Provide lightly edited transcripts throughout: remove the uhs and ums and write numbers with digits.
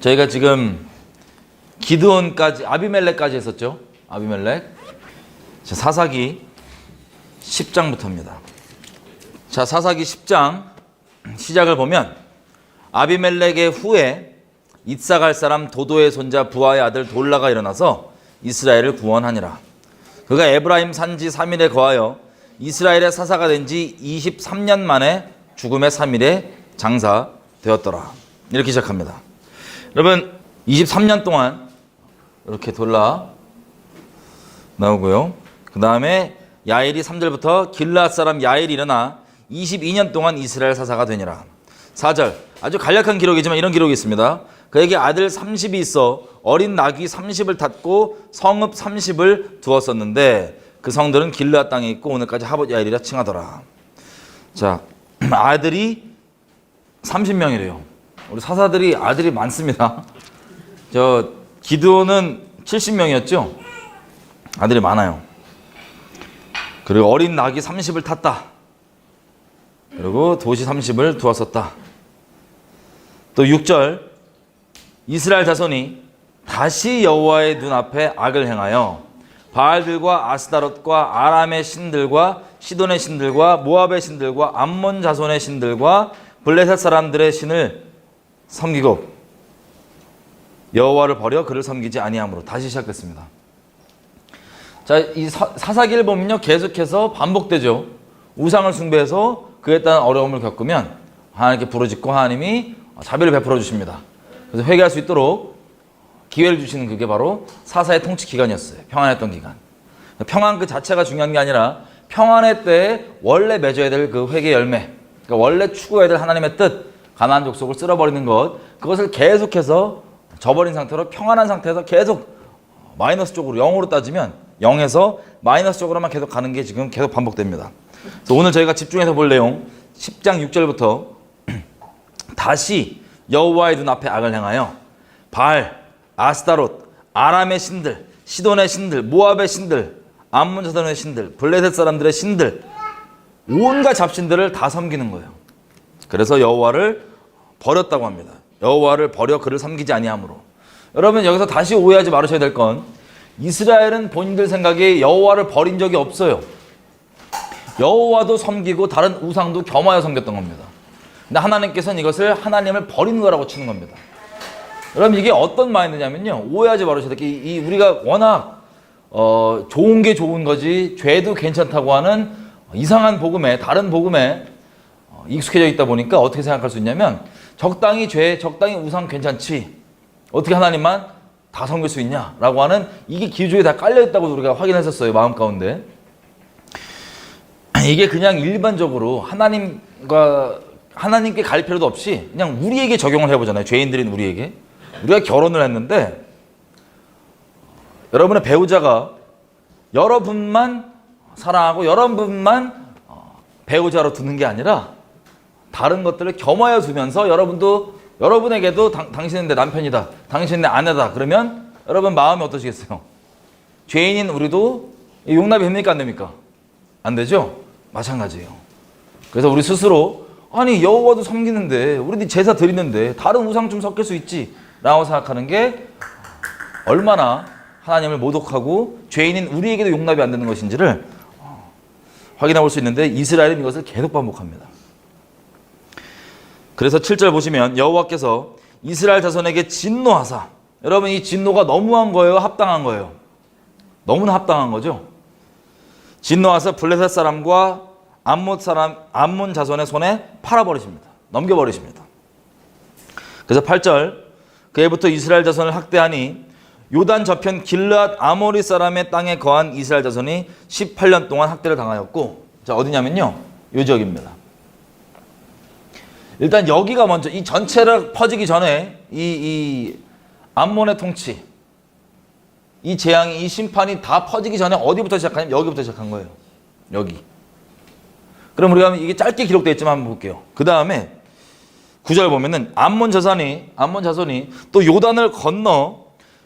저희가 지금 기드온까지 아비멜렉까지 했었죠. 아비멜렉. 자, 사사기 10장부터입니다. 자, 사사기 10장 시작을 보면 아비멜렉의 후에 잇사갈 사람 도도의 손자 부하의 아들 돌라가 일어나서 이스라엘을 구원하니라. 그가 에브라임 산지 3일에 거하여 이스라엘의 사사가 된 지 23년 만에 죽음의 3일에 장사되었더라. 이렇게 시작합니다. 여러분 23년 동안 이렇게 돌라 나오고요. 그 다음에 야일이 3절부터 길르앗 사람 야일이 일어나 22년 동안 이스라엘 사사가 되니라. 4절 아주 간략한 기록이지만 이런 기록이 있습니다. 그에게 아들 30이 있어 어린 나귀 30을 탔고 성읍 30을 두었었는데 그 성들은 길르앗 땅에 있고 오늘까지 하봇 야일이라 칭하더라. 자, 아들이 30명이래요. 우리 사사들이 아들이 많습니다. 저 기드온은 70명이었죠. 아들이 많아요. 그리고 어린 나귀 30을 탔다. 그리고 도시 30을 두었었다. 또 6절 이스라엘 자손이 다시 여호와의 눈앞에 악을 행하여 바알들과 아스다롯과 아람의 신들과 시돈의 신들과 모압의 신들과 암몬 자손의 신들과 블레셋 사람들의 신을 섬기고 여호와를 버려 그를 섬기지 아니함으로 다시 시작됐습니다. 자, 이 사사기를 보면요 계속해서 반복되죠. 우상을 숭배해서 그에 따른 어려움을 겪으면 하나님께 부르짖고 하나님이 자비를 베풀어 주십니다. 그래서 회개할 수 있도록 기회를 주시는 그게 바로 사사의 통치 기간이었어요. 평안했던 기간. 평안 그 자체가 중요한 게 아니라 평안의 때에 원래 맺어야 될 그 회개 열매, 그러니까 원래 추구해야 될 하나님의 뜻, 가나안 족속을 쓸어버리는 것, 그것을 계속해서 저버린 상태로 평안한 상태에서 계속 마이너스 쪽으로 0으로 따지면 0에서 마이너스 쪽으로만 계속 가는 게 지금 계속 반복됩니다. 그래서 오늘 저희가 집중해서 볼 내용 10장 6절부터 다시 여호와의 눈앞에 악을 행하여 바알, 아스다롯, 아람의 신들, 시돈의 신들, 모압의 신들, 암몬 자손의 신들, 블레셋 사람들의 신들, 온갖 잡신들을 다 섬기는 거예요. 그래서 여호와를 버렸다고 합니다. 여호와를 버려 그를 섬기지 아니함으로. 여러분 여기서 다시 오해하지 말으셔야 될 건 이스라엘은 본인들 생각에 여호와를 버린 적이 없어요. 여호와도 섬기고 다른 우상도 겸하여 섬겼던 겁니다. 근데 하나님께서는 이것을 하나님을 버리는 거라고 치는 겁니다. 여러분 이게 어떤 마인드냐면요, 오해하지 말으셔야 될 게 우리가 워낙 좋은 게 좋은 거지 죄도 괜찮다고 하는 이상한 복음에, 다른 복음에 익숙해져 있다 보니까 어떻게 생각할 수 있냐면 적당히 죄, 적당히 우상 괜찮지 어떻게 하나님만 다 섬길 수 있냐라고 하는 이게 기조에 다 깔려있다고 우리가 확인했었어요. 마음 가운데. 이게 그냥 일반적으로 하나님께 갈 필요도 없이 그냥 우리에게 적용을 해보잖아요. 죄인들인 우리에게. 우리가 결혼을 했는데 여러분의 배우자가 여러분만 사랑하고 여러분만 배우자로 두는 게 아니라 다른 것들을 겸하여 두면서 여러분에게도 당신은 내 남편이다, 당신은 내 아내다 그러면 여러분 마음이 어떠시겠어요? 죄인인 우리도 용납이 됩니까 안 됩니까? 안 되죠? 마찬가지예요. 그래서 우리 스스로 아니 여호와도 섬기는데 우리 제사 드리는데 다른 우상 좀 섞일 수 있지 라고 생각하는 게 얼마나 하나님을 모독하고 죄인인 우리에게도 용납이 안 되는 것인지를 확인해 볼 수 있는데 이스라엘은 이것을 계속 반복합니다. 그래서 7절 보시면 여호와께서 이스라엘 자손에게 진노하사, 여러분 이 진노가 너무한 거예요? 합당한 거예요? 너무나 합당한 거죠. 진노하사 블레셋 사람과 암몬 자손의 손에 팔아버리십니다. 넘겨버리십니다. 그래서 8절 그해부터 이스라엘 자손을 학대하니 요단 저편 길르앗 아모리 사람의 땅에 거한 이스라엘 자손이 18년 동안 학대를 당하였고, 자 어디냐면요 요 지역입니다. 일단 여기가 먼저 이 전체를 퍼지기 전에 이 암몬의 통치, 이 재앙이, 이 심판이 다 퍼지기 전에 어디부터 시작하냐면 여기부터 시작한 거예요. 여기. 그럼 우리가 이게 짧게 기록되어 있지만 한번 볼게요. 그 다음에 9절 보면은 암몬 자손이 또 요단을 건너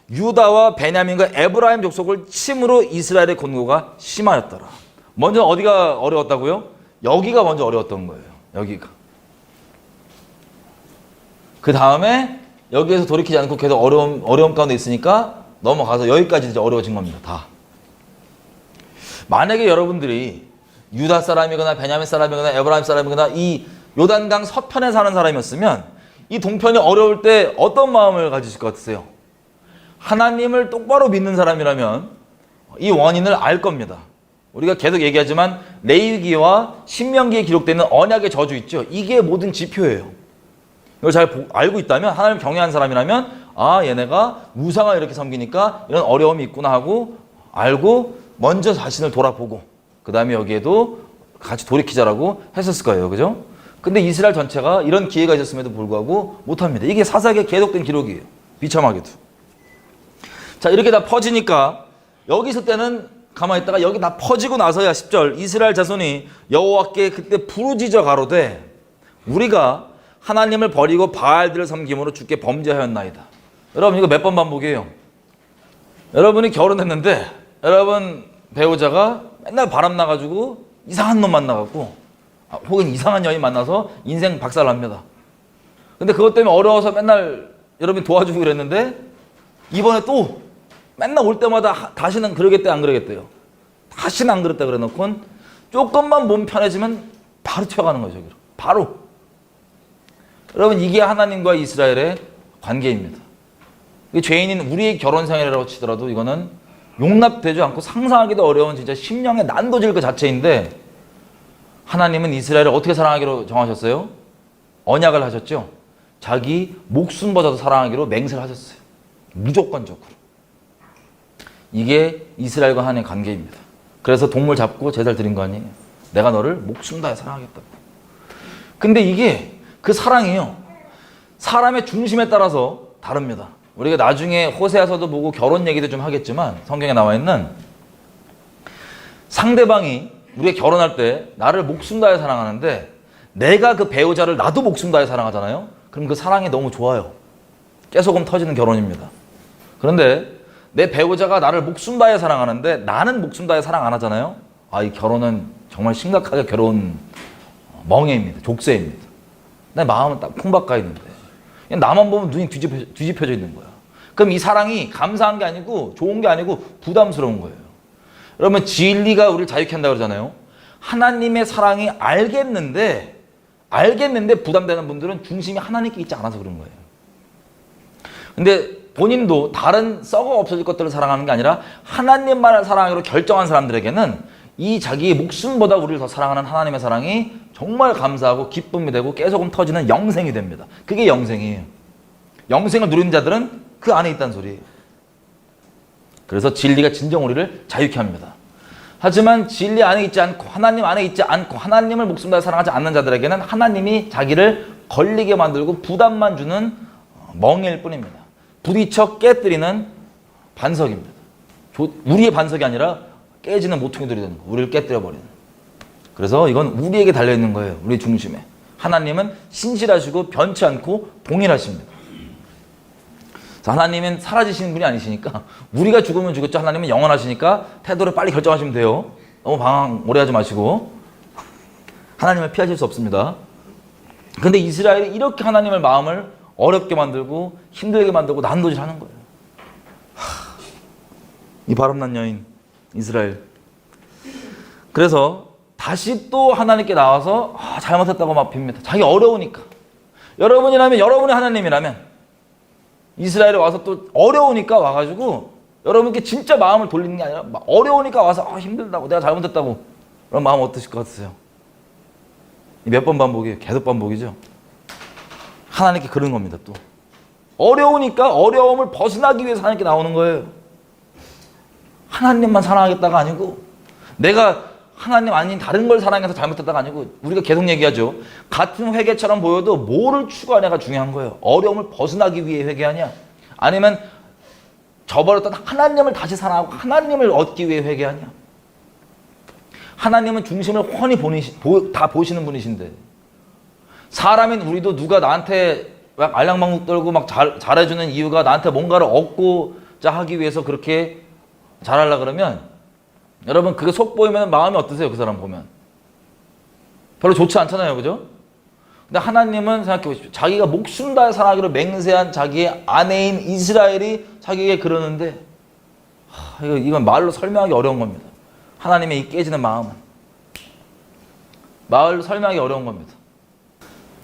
유다와 베냐민과 에브라임 족속을 침으로 이스라엘의 권고가 심하였더라. 먼저 어디가 어려웠다고요? 여기가 먼저 어려웠던 거예요. 여기가. 그 다음에 여기에서 돌이키지 않고 계속 어려움 가운데 있으니까 넘어가서 여기까지 이제 어려워진 겁니다. 다. 만약에 여러분들이 유다 사람이거나 베냐민 사람이거나 에브라임 사람이거나 이 요단강 서편에 사는 사람이었으면 이 동편이 어려울 때 어떤 마음을 가지실 것 같으세요? 하나님을 똑바로 믿는 사람이라면 이 원인을 알 겁니다. 우리가 계속 얘기하지만 레위기와 신명기에 기록되는 언약의 저주 있죠. 이게 모든 지표예요. 이걸 잘 알고 있다면, 하나님을 경외하는 사람이라면 아, 얘네가 우상을 이렇게 섬기니까 이런 어려움이 있구나 하고 알고 먼저 자신을 돌아보고 그 다음에 여기에도 같이 돌이키자라고 했었을 거예요. 그죠? 근데 이스라엘 전체가 이런 기회가 있었음에도 불구하고 못합니다. 이게 사사기에 계속된 기록이에요. 비참하게도. 자, 이렇게 다 퍼지니까 여기 있을 때는 가만히 있다가 여기 다 퍼지고 나서야 10절 이스라엘 자손이 여호와께 그때 부르짖어 가로되 우리가 하나님을 버리고 바알들을 섬김으로 주께 범죄하였나이다. 여러분 이거 몇 번 반복이에요? 여러분이 결혼했는데 여러분 배우자가 맨날 바람 나가지고 이상한 놈 만나갖고 혹은 이상한 여인 만나서 인생 박살납니다. 근데 그것 때문에 어려워서 맨날 여러분이 도와주고 그랬는데 이번에 또 맨날 올 때마다 다시는 그러겠대 안 그러겠대요. 다시는 안 그랬다 그래 놓고는 조금만 몸 편해지면 바로 튀어가는 거죠. 바로. 여러분 이게 하나님과 이스라엘의 관계입니다. 죄인인 우리의 결혼 생활이라고 치더라도 이거는 용납되지 않고 상상하기도 어려운 진짜 심령의 난도질 그 자체인데 하나님은 이스라엘을 어떻게 사랑하기로 정하셨어요? 언약을 하셨죠. 자기 목숨보다도 사랑하기로 맹세를 하셨어요. 무조건적으로. 이게 이스라엘과 하나님의 관계입니다. 그래서 동물 잡고 제사를 드린 거 아니에요. 내가 너를 목숨 다해 사랑하겠다고. 근데 이게 그 사랑이요. 사람의 중심에 따라서 다릅니다. 우리가 나중에 호세아서도 보고 결혼 얘기도 좀 하겠지만 성경에 나와 있는 상대방이 우리가 결혼할 때 나를 목숨 다해 사랑하는데 내가 그 배우자를 나도 목숨 다해 사랑하잖아요. 그럼 그 사랑이 너무 좋아요. 깨소금 터지는 결혼입니다. 그런데 내 배우자가 나를 목숨 다해 사랑하는데 나는 목숨 다해 사랑 안 하잖아요. 아, 이 결혼은 정말 심각하게 괴로운 멍해입니다. 족쇄입니다. 내 마음은 딱 콩박가 있는데 나만 보면 눈이 뒤집혀져 있는 거야. 그럼 이 사랑이 감사한 게 아니고 좋은 게 아니고 부담스러운 거예요. 여러분 진리가 우리를 자유케 한다고 그러잖아요. 하나님의 사랑이 알겠는데 부담되는 분들은 중심이 하나님께 있지 않아서 그런 거예요. 근데 본인도 다른 썩어 없어질 것들을 사랑하는 게 아니라 하나님만을 사랑하기로 결정한 사람들에게는 이 자기의 목숨보다 우리를 더 사랑하는 하나님의 사랑이 정말 감사하고 기쁨이 되고 깨소금 터지는 영생이 됩니다. 그게 영생이에요. 영생을 누리는 자들은 그 안에 있다는 소리예요. 그래서 진리가 진정 우리를 자유케 합니다. 하지만 진리 안에 있지 않고 하나님 안에 있지 않고 하나님을 목숨 다해 사랑하지 않는 자들에게는 하나님이 자기를 걸리게 만들고 부담만 주는 멍일 뿐입니다. 부딪혀 깨뜨리는 반석입니다. 우리의 반석이 아니라 깨지는 모퉁이들이 되는 거예요. 우리를 깨뜨려버리는. 그래서 이건 우리에게 달려있는 거예요. 우리 중심에. 하나님은 신실하시고 변치 않고 동일하십니다. 하나님은 사라지시는 분이 아니시니까 우리가 죽으면 죽었죠. 하나님은 영원하시니까 태도를 빨리 결정하시면 돼요. 너무 방황 오래 하지 마시고. 하나님을 피하실 수 없습니다. 근데 이스라엘이 이렇게 하나님의 마음을 어렵게 만들고 힘들게 만들고 난도질하는 거예요. 이 바람난 여인 이스라엘. 그래서 다시 또 하나님께 나와서 잘못했다고 막 빕니다. 자기 어려우니까. 여러분이라면 여러분이 하나님이라면 이스라엘에 와서 또 어려우니까 와가지고 여러분께 진짜 마음을 돌리는 게 아니라 어려우니까 와서 힘들다고 내가 잘못했다고 그런 마음 어떠실 것 같으세요? 몇 번 반복이에요? 계속 반복이죠. 하나님께 그런 겁니다. 또 어려우니까 어려움을 벗어나기 위해서 하나님께 나오는 거예요. 하나님만 사랑하겠다가 아니고 내가 하나님 아닌 다른 걸 사랑해서 잘못했다가 아니고 우리가 계속 얘기하죠. 같은 회개처럼 보여도 뭐를 추구하냐가 중요한 거예요. 어려움을 벗어나기 위해 회개하냐 아니면 저버렸던 하나님을 다시 사랑하고 하나님을 얻기 위해 회개하냐. 하나님은 중심을 훤히 다 보시는 분이신데 사람인 우리도 누가 나한테 막 알랑방구 떨고 막 잘해주는 이유가 나한테 뭔가를 얻고자 하기 위해서 그렇게 잘하려고 그러면 여러분 그게 속 보이면 마음이 어떠세요? 그 사람 보면 별로 좋지 않잖아요. 그죠? 근데 하나님은 생각해 보십시오. 자기가 목숨 다해 살아가기로 맹세한 자기의 아내인 이스라엘이 자기에게 그러는데 이건 말로 설명하기 어려운 겁니다. 하나님의 이 깨지는 마음은 말로 설명하기 어려운 겁니다.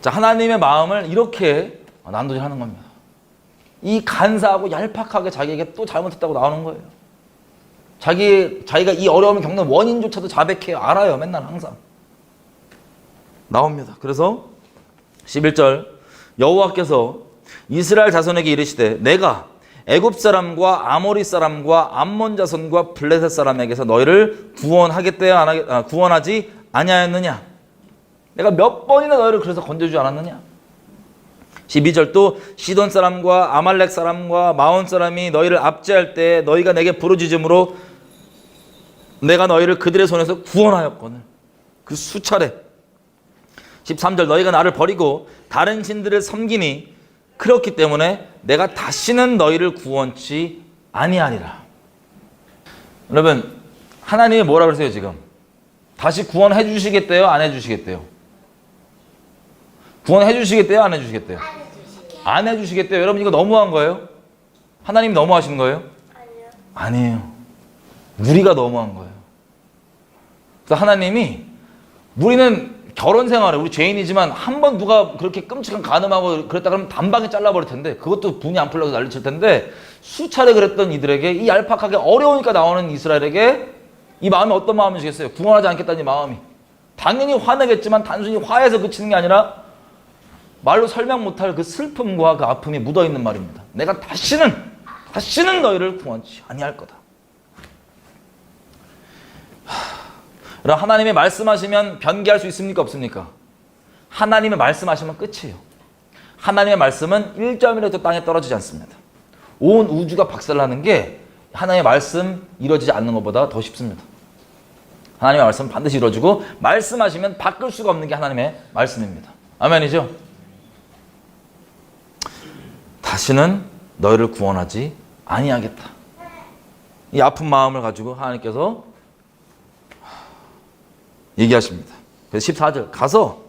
자, 하나님의 마음을 이렇게 난도질하는 겁니다. 이 간사하고 얄팍하게 자기에게 또 잘못했다고 나오는 거예요. 자기가 이 어려움을 겪는 원인조차도 자백해요. 알아요. 맨날 항상 나옵니다. 그래서 11절 여호와께서 이스라엘 자손에게 이르시되 내가 애굽 사람과 아모리 사람과 암몬 자손과 블레셋 사람에게서 너희를 구원하지 아니하였느냐? 내가 몇 번이나 너희를 그래서 건져주지 않았느냐? 12절 또 시돈 사람과 아말렉 사람과 마온 사람이 너희를 압제할 때 너희가 내게 부르짖음으로 내가 너희를 그들의 손에서 구원하였거늘. 그 수차례. 13절 너희가 나를 버리고 다른 신들을 섬기니 그렇기 때문에 내가 다시는 너희를 구원치 아니하리라. 여러분, 하나님이 뭐라 그러세요 지금? 다시 구원해 주시겠대요? 안 해주시겠대요? 구원해 주시겠대요? 안 해주시겠대요? 안 해주시겠대요. 여러분, 이거 너무한 거예요? 하나님이 너무하시는 거예요? 아니에요. 우리가 너무한 거예요. 그래서 하나님이, 우리는 결혼 생활에 우리 죄인이지만 한 번 누가 그렇게 끔찍한 간음하고 그랬다 그러면 단방에 잘라버릴 텐데, 그것도 분이 안 풀려서 난리칠 텐데, 수차례 그랬던 이들에게, 이 얄팍하게 어려우니까 나오는 이스라엘에게 이 마음이 어떤 마음이시겠어요? 구원하지 않겠다는 이 마음이. 당연히 화내겠지만 단순히 화해서 그치는 게 아니라 말로 설명 못할 그 슬픔과 그 아픔이 묻어있는 말입니다. 내가 다시는 너희를 구원치 아니할 거다. 그럼 하나님이 말씀하시면 변개할 수 있습니까? 없습니까? 하나님의 말씀하시면 끝이에요. 하나님의 말씀은 1점이라도 땅에 떨어지지 않습니다. 온 우주가 박살나는 게 하나님의 말씀 이루어지지 않는 것보다 더 쉽습니다. 하나님의 말씀은 반드시 이루어지고 말씀하시면 바꿀 수가 없는 게 하나님의 말씀입니다. 아멘이죠? 다시는 너희를 구원하지 아니하겠다. 이 아픈 마음을 가지고 하나님께서 얘기하십니다. 그래서 14절 가서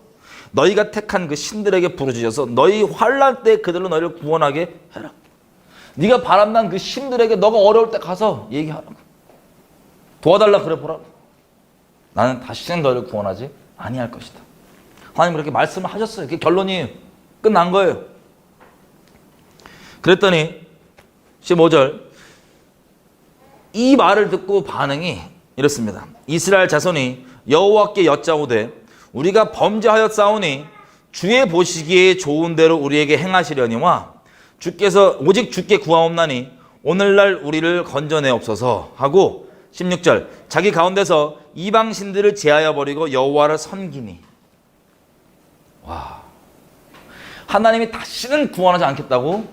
너희가 택한 그 신들에게 부르짖어서 너희 환난 때 그들로 너희를 구원하게 해라. 네가 바람난 그 신들에게 너가 어려울 때 가서 얘기하라고. 도와달라 그래 보라고. 나는 다시는 너희를 구원하지 아니할 것이다. 하나님 그렇게 말씀을 하셨어요. 그게 결론이 끝난 거예요. 그랬더니 15절 이 말을 듣고 반응이 이렇습니다. 이스라엘 자손이 여호와께 여짜오되 우리가 범죄하였사오니 주의 보시기에 좋은 대로 우리에게 행하시려니와 주께서 오직 주께 구하옵나니 오늘날 우리를 건져내옵소서 하고 16절 자기 가운데서 이방 신들을 제하여 버리고 여호와를 섬기니. 와, 하나님이 다시는 구원하지 않겠다고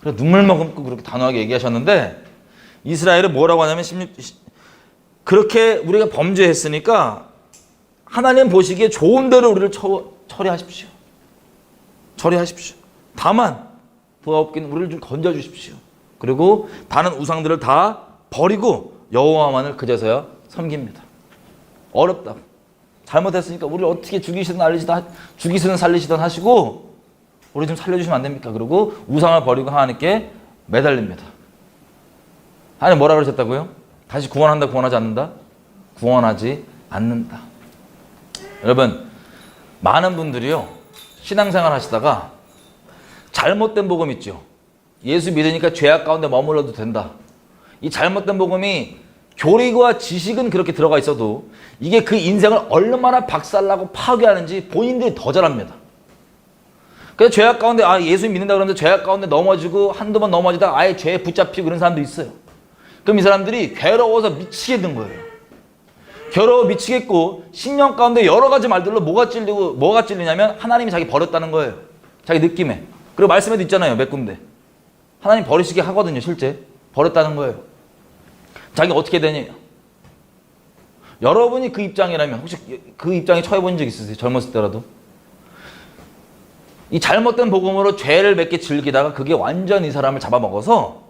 그래 눈물 머금고 그렇게 단호하게 얘기하셨는데 이스라엘은 뭐라고 하냐면 16 그렇게 우리가 범죄했으니까 하나님 보시기에 좋은 대로 우리를 처리하십시오. 처리하십시오. 다만 부하 없기는 우리를 좀 건져주십시오. 그리고 다른 우상들을 다 버리고 여호와만을 그제서야 섬깁니다. 어렵다고. 잘못했으니까 우리를 어떻게 죽이시든 살리시든 하시고 우리 좀 살려주시면 안 됩니까? 그리고 우상을 버리고 하나님께 매달립니다. 하나님 뭐라 그러셨다고요? 다시 구원한다, 구원하지 않는다? 구원하지 않는다. 여러분, 많은 분들이요, 신앙생활 하시다가 잘못된 복음 있죠. 예수 믿으니까 죄악 가운데 머물러도 된다. 이 잘못된 복음이 교리와 지식은 그렇게 들어가 있어도 이게 그 인생을 얼마나 박살나고 파괴하는지 본인들이 더 잘 압니다. 그래서 죄악 가운데, 예수 믿는다 그러면서 죄악 가운데 넘어지고 한두 번 넘어지다가 아예 죄에 붙잡히고 그런 사람도 있어요. 그럼 이 사람들이 괴로워서 미치겠는 거예요. 괴로워 미치겠고 신령 가운데 여러 가지 말들로 뭐가 찔리냐면 하나님이 자기 버렸다는 거예요. 자기 느낌에. 그리고 말씀에도 있잖아요. 몇 군데. 하나님 버리시게 하거든요. 실제. 버렸다는 거예요. 자기 어떻게 되냐. 여러분이 그 입장이라면 혹시 그 입장에 처해본 적 있으세요? 젊었을 때라도. 이 잘못된 복음으로 죄를 몇 개 즐기다가 그게 완전 이 사람을 잡아먹어서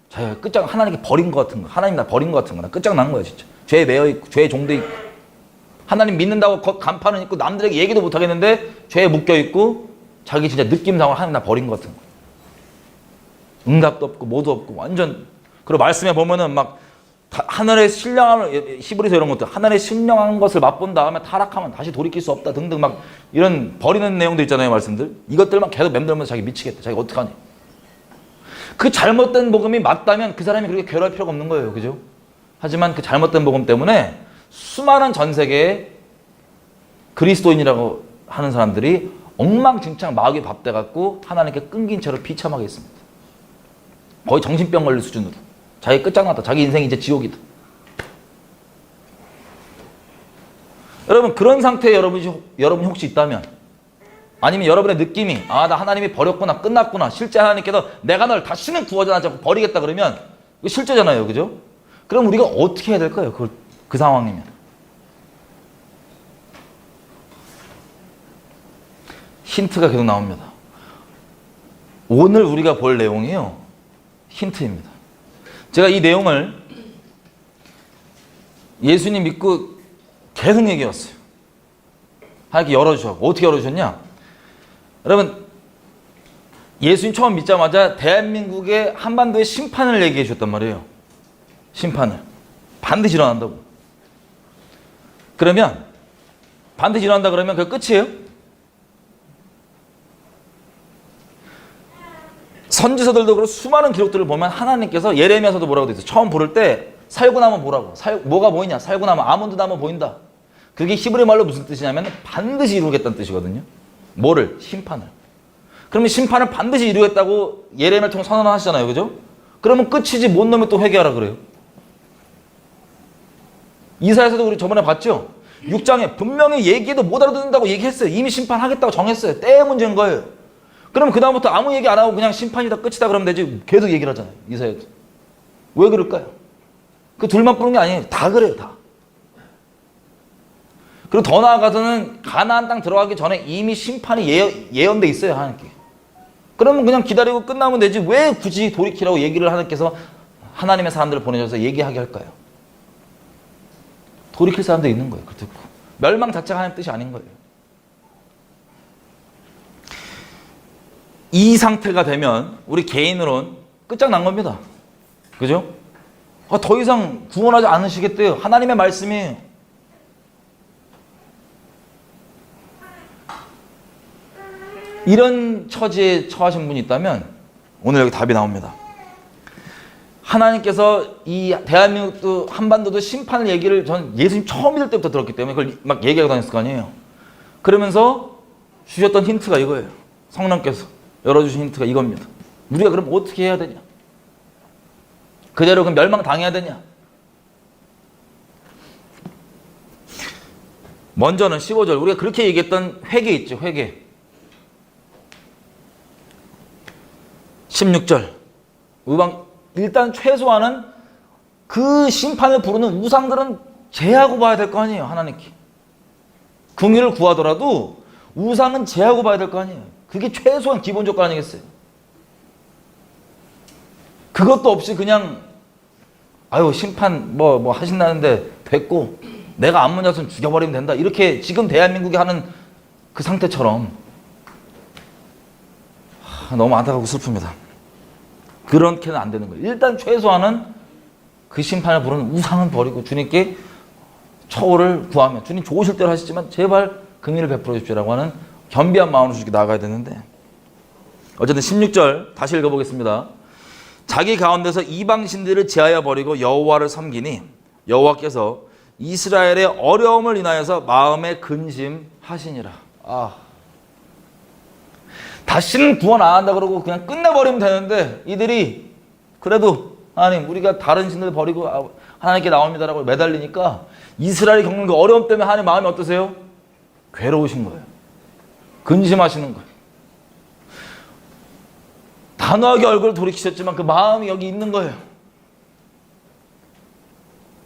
자기가 끝장 하나님께 버린 것 같은 거, 하나님 나 버린 것 같은 거, 나 끝장난 거야 진짜. 죄에 매여 있고, 죄에 종돼 있고. 하나님 믿는다고 간판은 있고 남들에게 얘기도 못 하겠는데 죄에 묶여 있고 자기 진짜 느낌상으로 하나님 나 버린 것 같은 거예요. 응답도 없고 뭐도 없고 완전. 그리고 말씀에 보면은 막 하늘에 신령한, 히브리서 이런 것들, 하늘에 신령한 것을 맛본 다음에 타락하면 다시 돌이킬 수 없다 등등 막 이런 버리는 내용도 있잖아요, 말씀들. 이것들만 계속 맴돌면서 자기 미치겠다, 자기 어떡하니. 그 잘못된 복음이 맞다면 그 사람이 그렇게 괴로울 필요가 없는 거예요, 그죠? 하지만 그 잘못된 복음 때문에 수많은 전 세계에 그리스도인이라고 하는 사람들이 엉망진창 마귀에 밥돼갖고 하나님께 끊긴 채로 비참하게 있습니다. 거의 정신병 걸릴 수준으로. 자기 끝장났다. 자기 인생이 이제 지옥이다. 여러분, 그런 상태에 여러분이 혹시 있다면, 아니면 여러분의 느낌이 나 하나님이 버렸구나, 끝났구나, 실제 하나님께서 내가 널 다시는 구원하지 않고 버리겠다 그러면 이거 실제잖아요, 그죠? 그럼 우리가 어떻게 해야 될까요? 그 상황이면. 힌트가 계속 나옵니다. 오늘 우리가 볼 내용이요, 힌트입니다. 제가 이 내용을 예수님 믿고 계속 얘기해왔어요. 하나님께 열어주셨고. 어떻게 열어주셨냐? 여러분, 예수님 처음 믿자마자 대한민국의 한반도의 심판을 얘기해 주셨단 말이에요. 심판을. 반드시 일어난다고. 그러면 반드시 일어난다 그러면 그게 끝이에요? 선지서들도 그렇고 수많은 기록들을 보면 하나님께서 예레미야서도 뭐라고 돼 있어요. 처음 부를 때 살고 나면 뭐라고? 뭐가 보이냐? 살고 나면 아몬드 나무 보인다. 그게 히브리 말로 무슨 뜻이냐면 반드시 이루겠다는 뜻이거든요. 뭐를? 심판을. 그러면 심판을 반드시 이루겠다고 예레미야를 통해 선언하시잖아요, 그죠? 그러면 끝이지 뭔 놈이 또 회개하라 그래요? 이사야서도 우리 저번에 봤죠? 6장에 분명히 얘기해도 못 알아듣는다고 얘기했어요. 이미 심판하겠다고 정했어요. 때의 문제인 거예요. 그러면 그 다음부터 아무 얘기 안 하고 그냥 심판이다, 끝이다 그러면 되지. 계속 얘기를 하잖아요, 이사야도. 왜 그럴까요? 그 둘만 부른 게 아니에요. 다 그래요, 다. 그리고 더 나아가서는 가나안 땅 들어가기 전에 이미 심판이 예언돼 있어요, 하나님께. 그러면 그냥 기다리고 끝나면 되지. 왜 굳이 돌이키라고 얘기를 하나님께서 하나님의 사람들을 보내셔서 얘기하게 할까요? 돌이킬 사람도 있는 거예요, 그 듣고. 멸망 자체가 하나님 뜻이 아닌 거예요. 이 상태가 되면 우리 개인으로는 끝장난 겁니다. 그죠? 더 이상 구원하지 않으시겠대요. 하나님의 말씀이에요. 이런 처지에 처하신 분이 있다면 오늘 여기 답이 나옵니다. 하나님께서 이 대한민국도 한반도도 심판을 얘기를 전 예수님 처음 믿을 때부터 들었기 때문에 그걸 막 얘기하고 다녔을 거 아니에요. 그러면서 주셨던 힌트가 이거예요. 성령께서 열어주신 힌트가 이겁니다. 우리가 그럼 어떻게 해야 되냐? 그대로 그럼 멸망당해야 되냐? 먼저는 15절 우리가 그렇게 얘기했던 회개 있죠, 회개. 16절 일단 최소한은 그 심판을 부르는 우상들은 제하고 봐야 될 거 아니에요, 하나님께. 긍휼을 구하더라도 우상은 제하고 봐야 될 거 아니에요. 그게 최소한 기본 조건 아니겠어요? 그것도 없이 그냥 심판 뭐 하신다는데 됐고 내가 안 문jas으면 죽여버리면 된다. 이렇게 지금 대한민국이 하는 그 상태처럼 너무 안타깝고 슬픕니다. 그렇게는 안 되는 거예요. 일단 최소한은 그 심판을 부르는 우상은 버리고 주님께 처우를 구하며 주님 좋으실 대로 하시지만 제발 긍휼을 베풀어 주십시오라고 하는 겸비한 마음으로 주님께 나아가야 되는데, 어쨌든 16절 다시 읽어보겠습니다. 자기 가운데서 이방신들을 제하여 버리고 여호와를 섬기니 여호와께서 이스라엘의 어려움을 인하여서 마음에 근심하시니라. 다시는 구원 안 한다 그러고 그냥 끝내버리면 되는데 이들이 그래도 하나님 우리가 다른 신들 버리고 하나님께 나옵니다라고 매달리니까 이스라엘이 겪는 그 어려움 때문에 하나님 마음이 어떠세요? 괴로우신 거예요. 근심하시는 거예요. 단호하게 얼굴을 돌이키셨지만 그 마음이 여기 있는 거예요.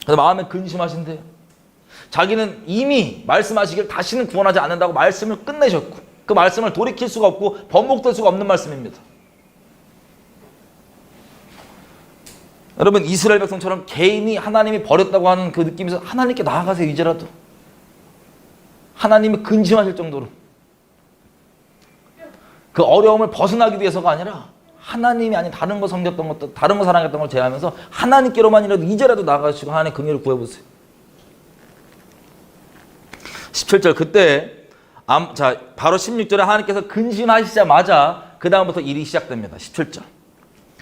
그래서 마음에 근심하신대요. 자기는 이미 말씀하시길 다시는 구원하지 않는다고 말씀을 끝내셨고 그 말씀을 돌이킬 수가 없고 번복될 수가 없는 말씀입니다. 여러분, 이스라엘 백성처럼 개인이 하나님이 버렸다고 하는 그 느낌에서 하나님께 나아가세요. 이제라도 하나님이 근심하실 정도로 그 어려움을 벗어나기 위해서가 아니라 하나님이 아닌 다른 거 섬겼던 것도 다른 거 사랑했던 걸 제외하면서 하나님께로만이라도 이제라도 나가시고 하나님의 긍휼을 구해보세요. 17절 그때 자 바로 16절에 하나님께서 근심하시자마자 그 다음부터 일이 시작됩니다. 17절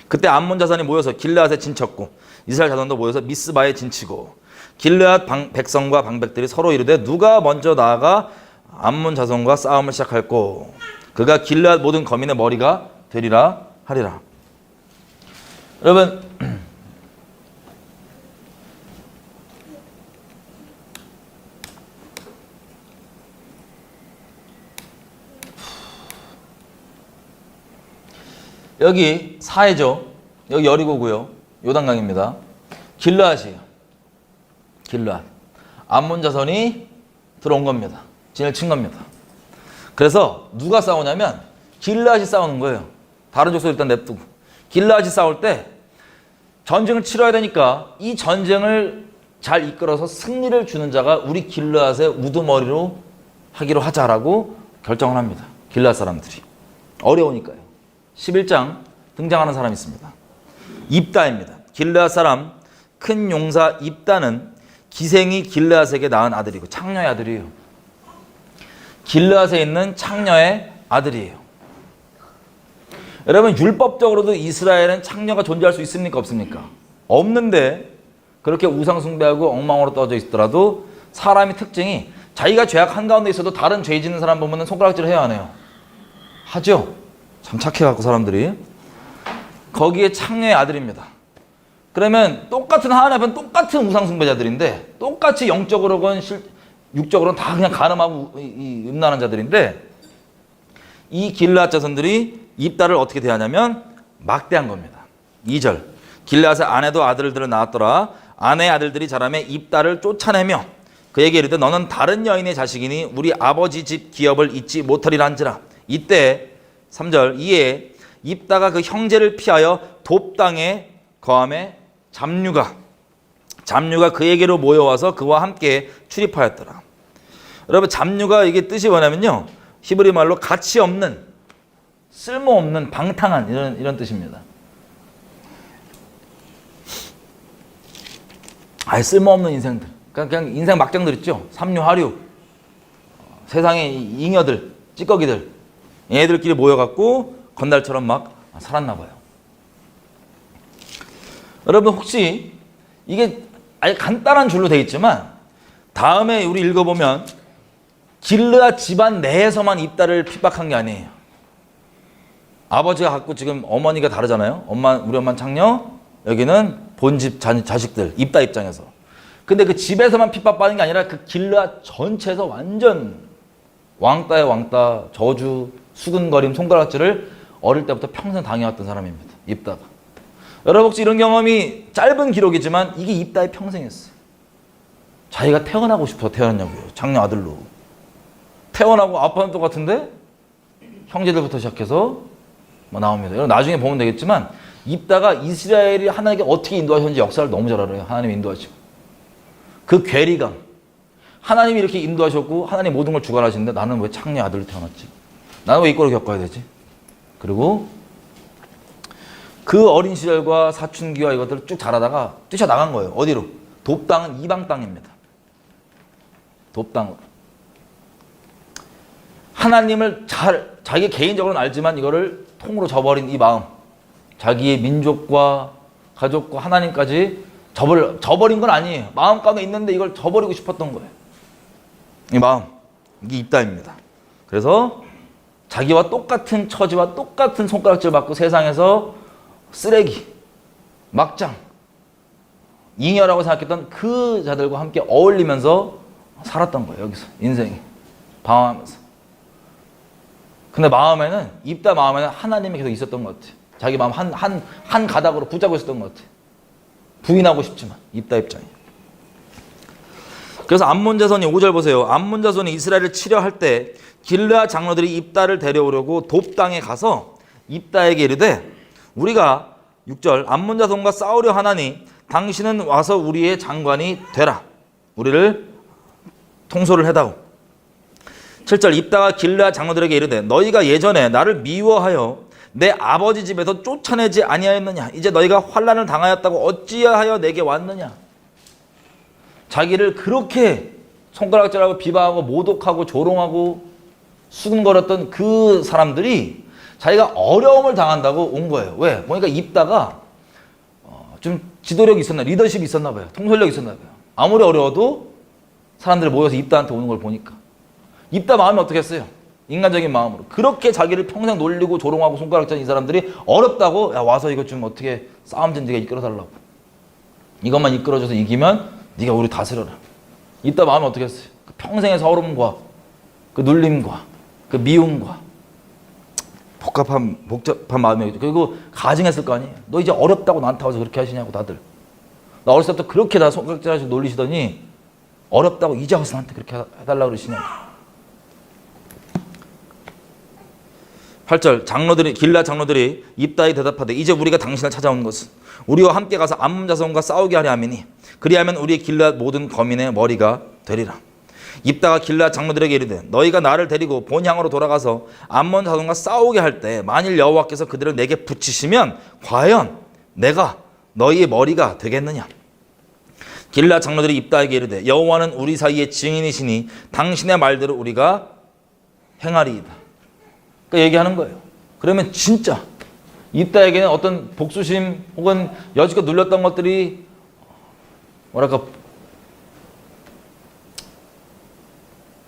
그때 암몬 자손이 모여서 길르앗에 진쳤고 이스라엘 자손도 모여서 미스바에 진치고 길르앗 백성과 방백들이 서로 이르되 누가 먼저 나아가 암몬 자손과 싸움을 시작할꼬 그가 길르앗 모든 거민의 머리가 되리라 하리라. 여러분 여기 사해죠. 여기 여리고고요. 요단강입니다. 길르앗이에요. 길르앗. 암몬 자손이 들어온 겁니다. 진을 친 겁니다. 그래서 누가 싸우냐면 길르앗이 싸우는 거예요. 다른 족속 일단 냅두고. 길르앗이 싸울 때 전쟁을 치러야 되니까 이 전쟁을 잘 이끌어서 승리를 주는 자가 우리 길르앗의 우두머리로 하기로 하자라고 결정을 합니다. 길르앗 사람들이. 어려우니까요. 11장 등장하는 사람이 있습니다. 입다입니다. 길르앗 사람 큰 용사 입다는 기생이 길르앗에게 낳은 아들이고 창녀의 아들이에요. 길르앗에 있는 창녀의 아들이에요. 여러분 율법적으로도 이스라엘은 창녀가 존재할 수 있습니까? 없습니까? 없는데 그렇게 우상 숭배하고 엉망으로 떠져 있더라도 사람의 특징이 자기가 죄악 한가운데 있어도 다른 죄 짓는 사람 보면 손가락질을 해야 하네요. 하죠? 참 착해갖고 사람들이. 거기에 창녀의 아들입니다. 그러면 똑같은 하나님 앞에는 똑같은 우상 숭배자들인데 똑같이 영적으로건 육적으로는 다 그냥 간음하고 음란한 자들인데 이 길르앗 자손들이 입다를 어떻게 대하냐면 막대한 겁니다. 2절 길르앗의 아내도 아들들을 낳았더라. 아내의 아들들이 자라매 입다를 쫓아내며 그에게 이르되 너는 다른 여인의 자식이니 우리 아버지 집 기업을 잊지 못하리라 한지라. 이때 3절 이에 입다가 그 형제를 피하여 돕 땅에 거함에 잡류가 그에게로 모여와서 그와 함께 출입하였더라. 여러분 잡류가 이게 뜻이 뭐냐면요. 히브리 말로 가치 없는 쓸모없는 방탕한 이런 뜻입니다. 아예 쓸모없는 인생들. 그냥 인생 막장들 있죠. 삼류하류. 세상의 잉여들, 찌꺼기들. 얘들끼리 모여갖고 건달처럼 막 살았나 봐요. 여러분 혹시 이게 아주 간단한 줄로 되어 있지만 다음에 우리 읽어보면 길르앗 집안 내에서만 입다를 핍박한 게 아니에요. 아버지가 갖고 지금 어머니가 다르잖아요. 우리 엄마는 창녀, 여기는 본집 자식들, 입다 입장에서. 근데 그 집에서만 핍박받는 게 아니라 그 길르앗 전체에서 완전 왕따의 왕따, 저주, 수근거림, 손가락질을 어릴 때부터 평생 당해왔던 사람입니다. 입다가. 여러분 혹시 이런 경험이 짧은 기록이지만 이게 입다의 평생이었어요. 자기가 태어나고 싶어서 태어났냐고요. 장녀 아들로. 태어나고 아빠는 똑같은데 형제들부터 시작해서 뭐 나옵니다. 여러분 나중에 보면 되겠지만 입다가 이스라엘이 하나님께 어떻게 인도하셨는지 역사를 너무 잘 알아요. 하나님이 인도하시고. 그 괴리감. 하나님이 이렇게 인도하셨고 하나님 모든 걸 주관하시는데 나는 왜 창녀 아들로 태어났지? 나는 왜 이꼴을 겪어야 되지? 그리고 그 어린 시절과 사춘기와 이것들을 쭉 자라다가 뛰쳐나간 거예요. 어디로? 돕 땅은 이방 땅입니다. 돕 땅으로. 하나님을 자기 개인적으로는 알지만 이거를 통으로 저버린 이 마음. 자기의 민족과 가족과 하나님까지 저버린 건 아니에요. 마음 가운데 있는데 이걸 저버리고 싶었던 거예요. 이 마음. 이게 입다입니다. 그래서 자기와 똑같은 처지와 똑같은 손가락질 받고 세상에서 쓰레기, 막장, 잉여라고 생각했던 그 자들과 함께 어울리면서 살았던 거예요. 여기서 인생이 방황하면서. 근데 마음에는 입다 마음에는 하나님이 계속 있었던 것 같아요. 자기 마음 한 가닥으로 붙잡고 있었던 것 같아요. 부인하고 싶지만 입다 입장이. 그래서 암몬 자손이 5절 보세요. 암몬 자손이 이스라엘을 치려 할 때 길르앗 장로들이 입다를 데려오려고 돕 땅에 가서 입다에게 이르되 우리가 6절 암몬 자손과 싸우려 하나니 당신은 와서 우리의 장관이 되라. 우리를 통솔을 해다오. 7절 입다가 길르앗 장로들에게 이르되 너희가 예전에 나를 미워하여 내 아버지 집에서 쫓아내지 아니하였느냐? 이제 너희가 환난을 당하였다고 어찌하여 내게 왔느냐? 자기를 그렇게 손가락질하고 비방하고 모독하고 조롱하고 수근거렸던 그 사람들이 자기가 어려움을 당한다고 온 거예요. 왜? 보니까 입다가 좀 지도력이 있었나, 리더십이 있었나 봐요. 통솔력이 있었나 봐요. 아무리 어려워도 사람들이 모여서 입다한테 오는 걸 보니까. 입다 마음이 어떻게 했어요? 인간적인 마음으로. 그렇게 자기를 평생 놀리고 조롱하고 손가락질하는 이 사람들이 어렵다고 야 와서 이거 좀 어떻게 싸움 좀 네가 이끌어달라고. 이것만 이끌어줘서 이기면 네가 우리 다스려라. 입다 마음이 어떻게 했어요? 그 평생의 서러움과 그 눌림과 그 미움과 복잡한 마음이었죠. 그리고 가증했을 거 아니에요. 너 이제 어렵다고 나한테 와서 그렇게 하시냐고 다들. 나 어렸을 때부터 그렇게 나 손가락질하시고 놀리시더니 어렵다고 이제 와서 나한테 그렇게 해달라고 그러시냐고. 8절 장로들이 길르앗 장로들이 입다에 대답하되 이제 우리가 당신을 찾아온 것은 우리와 함께 가서 암몬 자손과 싸우게 하려 함이니 그리하면 우리의 길르앗 모든 거민의 머리가 되리라. 입다가 길르앗 장로들에게 이르되 너희가 나를 데리고 본향으로 돌아가서 암몬 자손과 싸우게 할 때 만일 여호와께서 그들을 내게 붙이시면 과연 내가 너희의 머리가 되겠느냐? 길르앗 장로들이 입다에게 이르되 여호와는 우리 사이의 증인이시니 당신의 말대로 우리가 행하리이다. 그러니까 얘기하는 거예요. 그러면 진짜 입다에게는 어떤 복수심 혹은 여지껏 눌렸던 것들이 뭐랄까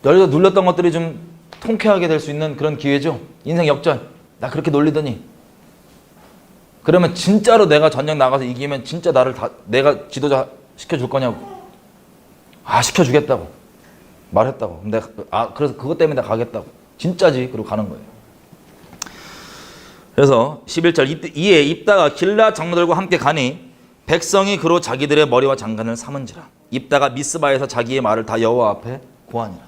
여기서 눌렸던 것들이 좀 통쾌하게 될 수 있는 그런 기회죠. 인생 역전. 나 그렇게 놀리더니. 그러면 진짜로 내가 전쟁 나가서 이기면 진짜 나를 내가 지도자 시켜줄 거냐고. 아, 시켜주겠다고. 말했다고. 그래서 그것 때문에 내가 가겠다고. 진짜지. 그리고 가는 거예요. 그래서 11절 이에 입다가 길르앗 장로들과 함께 가니 백성이 그로 자기들의 머리와 장관을 삼은지라. 입다가 미스바에서 자기의 말을 다 여호와 앞에 고하니라.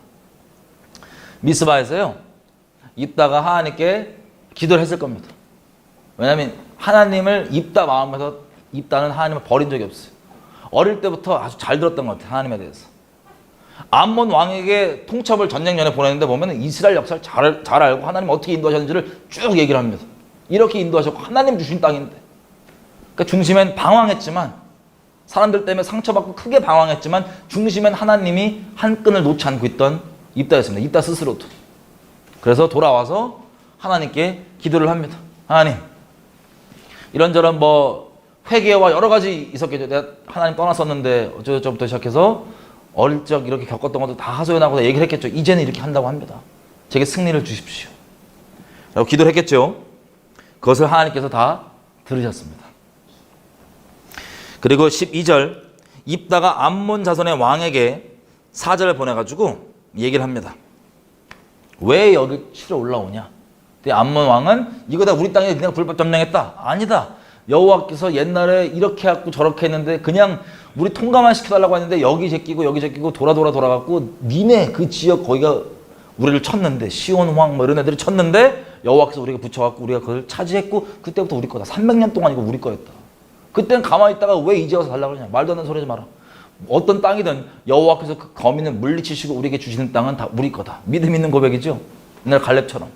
미스바에서요, 입다가 하나님께 기도를 했을 겁니다. 왜냐하면 하나님을 입다 마음에서 입다는 하나님을 버린 적이 없어요. 어릴 때부터 아주 잘 들었던 것 같아요. 하나님에 대해서. 암몬 왕에게 통첩을 전쟁 전에 보냈는데 보면 이스라엘 역사를 잘 알고 하나님 어떻게 인도하셨는지를 쭉 얘기를 합니다. 이렇게 인도하셨고 하나님 주신 땅인데. 그러니까 중심엔 방황했지만 사람들 때문에 상처받고 크게 방황했지만 중심엔 하나님이 한 끈을 놓지 않고 있던 입다였습니다. 입다 스스로도. 그래서 돌아와서 하나님께 기도를 합니다. 하나님, 이런저런 회개와 여러 가지 있었겠죠. 내가 하나님 떠났었는데 어쩌고저쩌고부터 시작해서 어릴 적 이렇게 겪었던 것도 다 하소연하고 얘기를 했겠죠. 이제는 이렇게 한다고 합니다. 제게 승리를 주십시오. 라고 기도를 했겠죠. 그것을 하나님께서 다 들으셨습니다. 그리고 12절 입다가 암몬 자손의 왕에게 사절을 보내가지고 얘기를 합니다. 왜 여기 치러 올라오냐? 암몬 왕은 이거 다 우리 땅에 그냥 불법 점령했다. 아니다. 여호와께서 옛날에 이렇게 했고 저렇게 했는데 그냥 우리 통과만 시켜달라고 했는데 여기 제끼고 여기 제끼고 돌아갖고 니네 그 지역 거기가 우리를 쳤는데 시온 왕 이런 애들이 쳤는데 여호와께서 우리가 붙여갖고 우리가 그걸 차지했고 그때부터 우리 거다. 300년 동안 이거 우리 거였다. 그때는 가만히 있다가 왜 이제 와서 달라고 그러냐. 말도 안 되는 소리 하지 마라. 어떤 땅이든 여호와께서 그 거민을 물리치시고 우리에게 주시는 땅은 다 우리 거다. 믿음 있는 고백이죠. 옛날 갈렙처럼.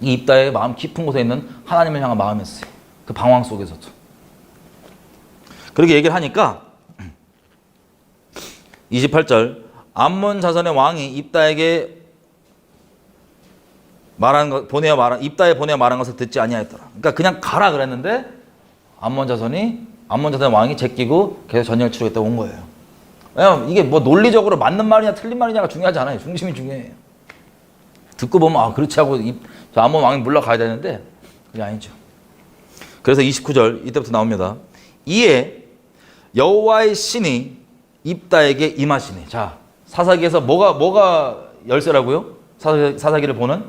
이 입다의 마음 깊은 곳에 있는 하나님을 향한 마음이었어요. 그 방황 속에서도. 그렇게 얘기를 하니까 28절 암몬 자손의 왕이 입다에게 입다에 보내어 말한 것을 듣지 아니하였더라. 그러니까 그냥 가라 그랬는데 암몬 자손의 왕이 제끼고 계속 전쟁을 치르겠다고 온 거예요. 왜냐면 이게 논리적으로 맞는 말이냐 틀린 말이냐가 중요하지 않아요. 중심이 중요해요. 듣고 보면 그렇지 하고 저 암몬 왕이 물러가야 되는데 그게 아니죠. 그래서 29절 이때부터 나옵니다. 이에 여호와의 신이 입다에게 임하시니. 자, 사사기에서 뭐가 열쇠라고요? 사사기를 보는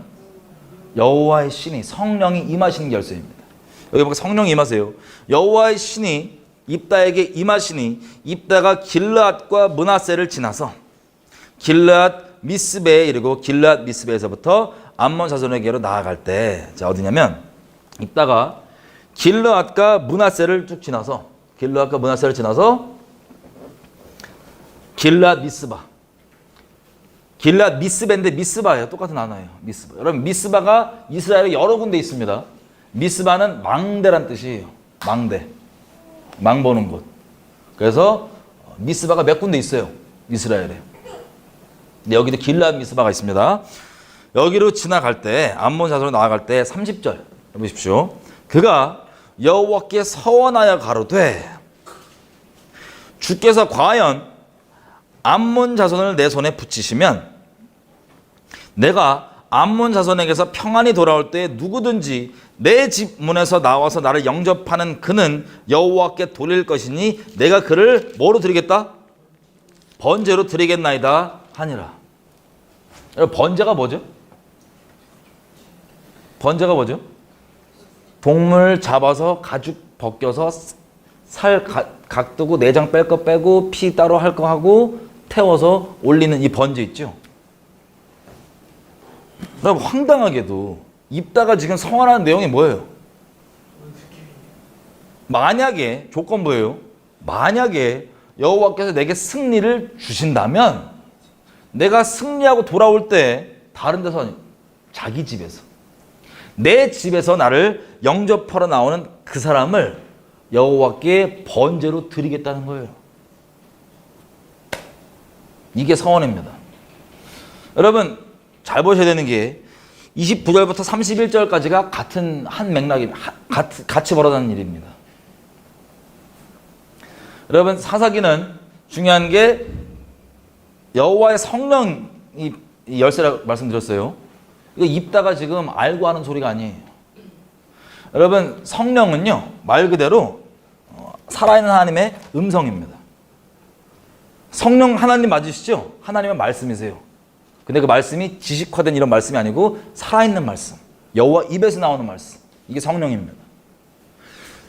여호와의 신이 성령이 임하시는 게 열쇠입니다. 여기 보니까 성령이 임하세요. 여호와의 신이 입다에게 임하시니 입다가 길르앗과 므낫세를 지나서 길르앗 미스베에 이르고 길르앗 미스베에서부터 암몬 자손에게로 나아갈 때, 자 어디냐면 입다가 길르앗과 므낫세를 쭉 지나서 길르앗 미스바 길랏 미스바인데 미스바예요. 똑같은 단어예요. 미스바. 여러분 미스바가 이스라엘에 여러 군데 있습니다. 미스바는 망대란 뜻이에요. 망대. 망 보는 곳. 그래서 미스바가 몇 군데 있어요. 이스라엘에. 근데 여기도 길랏 미스바가 있습니다. 여기로 지나갈 때 암몬 자손으로 나아갈 때 30절 보십시오. 그가 여호와께 서원하여 가로되 주께서 과연 암몬 자손을 내 손에 붙이시면 내가 암몬 자손에게서 평안히 돌아올 때 누구든지 내 집 문에서 나와서 나를 영접하는 그는 여호와께 돌릴 것이니 내가 그를 뭐로 드리겠다? 번제로 드리겠나이다 하니라. 여러분 번제가 뭐죠? 번제가 뭐죠? 동물 잡아서 가죽 벗겨서 살 각두고 내장 뺄 거 빼고 피 따로 할 거 하고 태워서 올리는 이 번제 있죠? 여러분 황당하게도 입다가 지금 서원하는 내용이 뭐예요? 만약에 조건부예요. 만약에 여호와께서 내게 승리를 주신다면 내가 승리하고 돌아올 때 다른 데서 아니고 자기 집에서 내 집에서 나를 영접하러 나오는 그 사람을 여호와께 번제로 드리겠다는 거예요. 이게 서원입니다. 여러분 잘 보셔야 되는 게 29절부터 31절까지가 같은 한 맥락이 같이 벌어지는 일입니다. 여러분 사사기는 중요한 게 여호와의 성령이 열쇠라고 말씀드렸어요. 이거 입다가 지금 알고 하는 소리가 아니에요. 여러분 성령은요 말 그대로 살아있는 하나님의 음성입니다. 성령 하나님 맞으시죠? 하나님의 말씀이세요. 근데 그 말씀이 지식화된 이런 말씀이 아니고 살아있는 말씀, 여호와 입에서 나오는 말씀, 이게 성령입니다.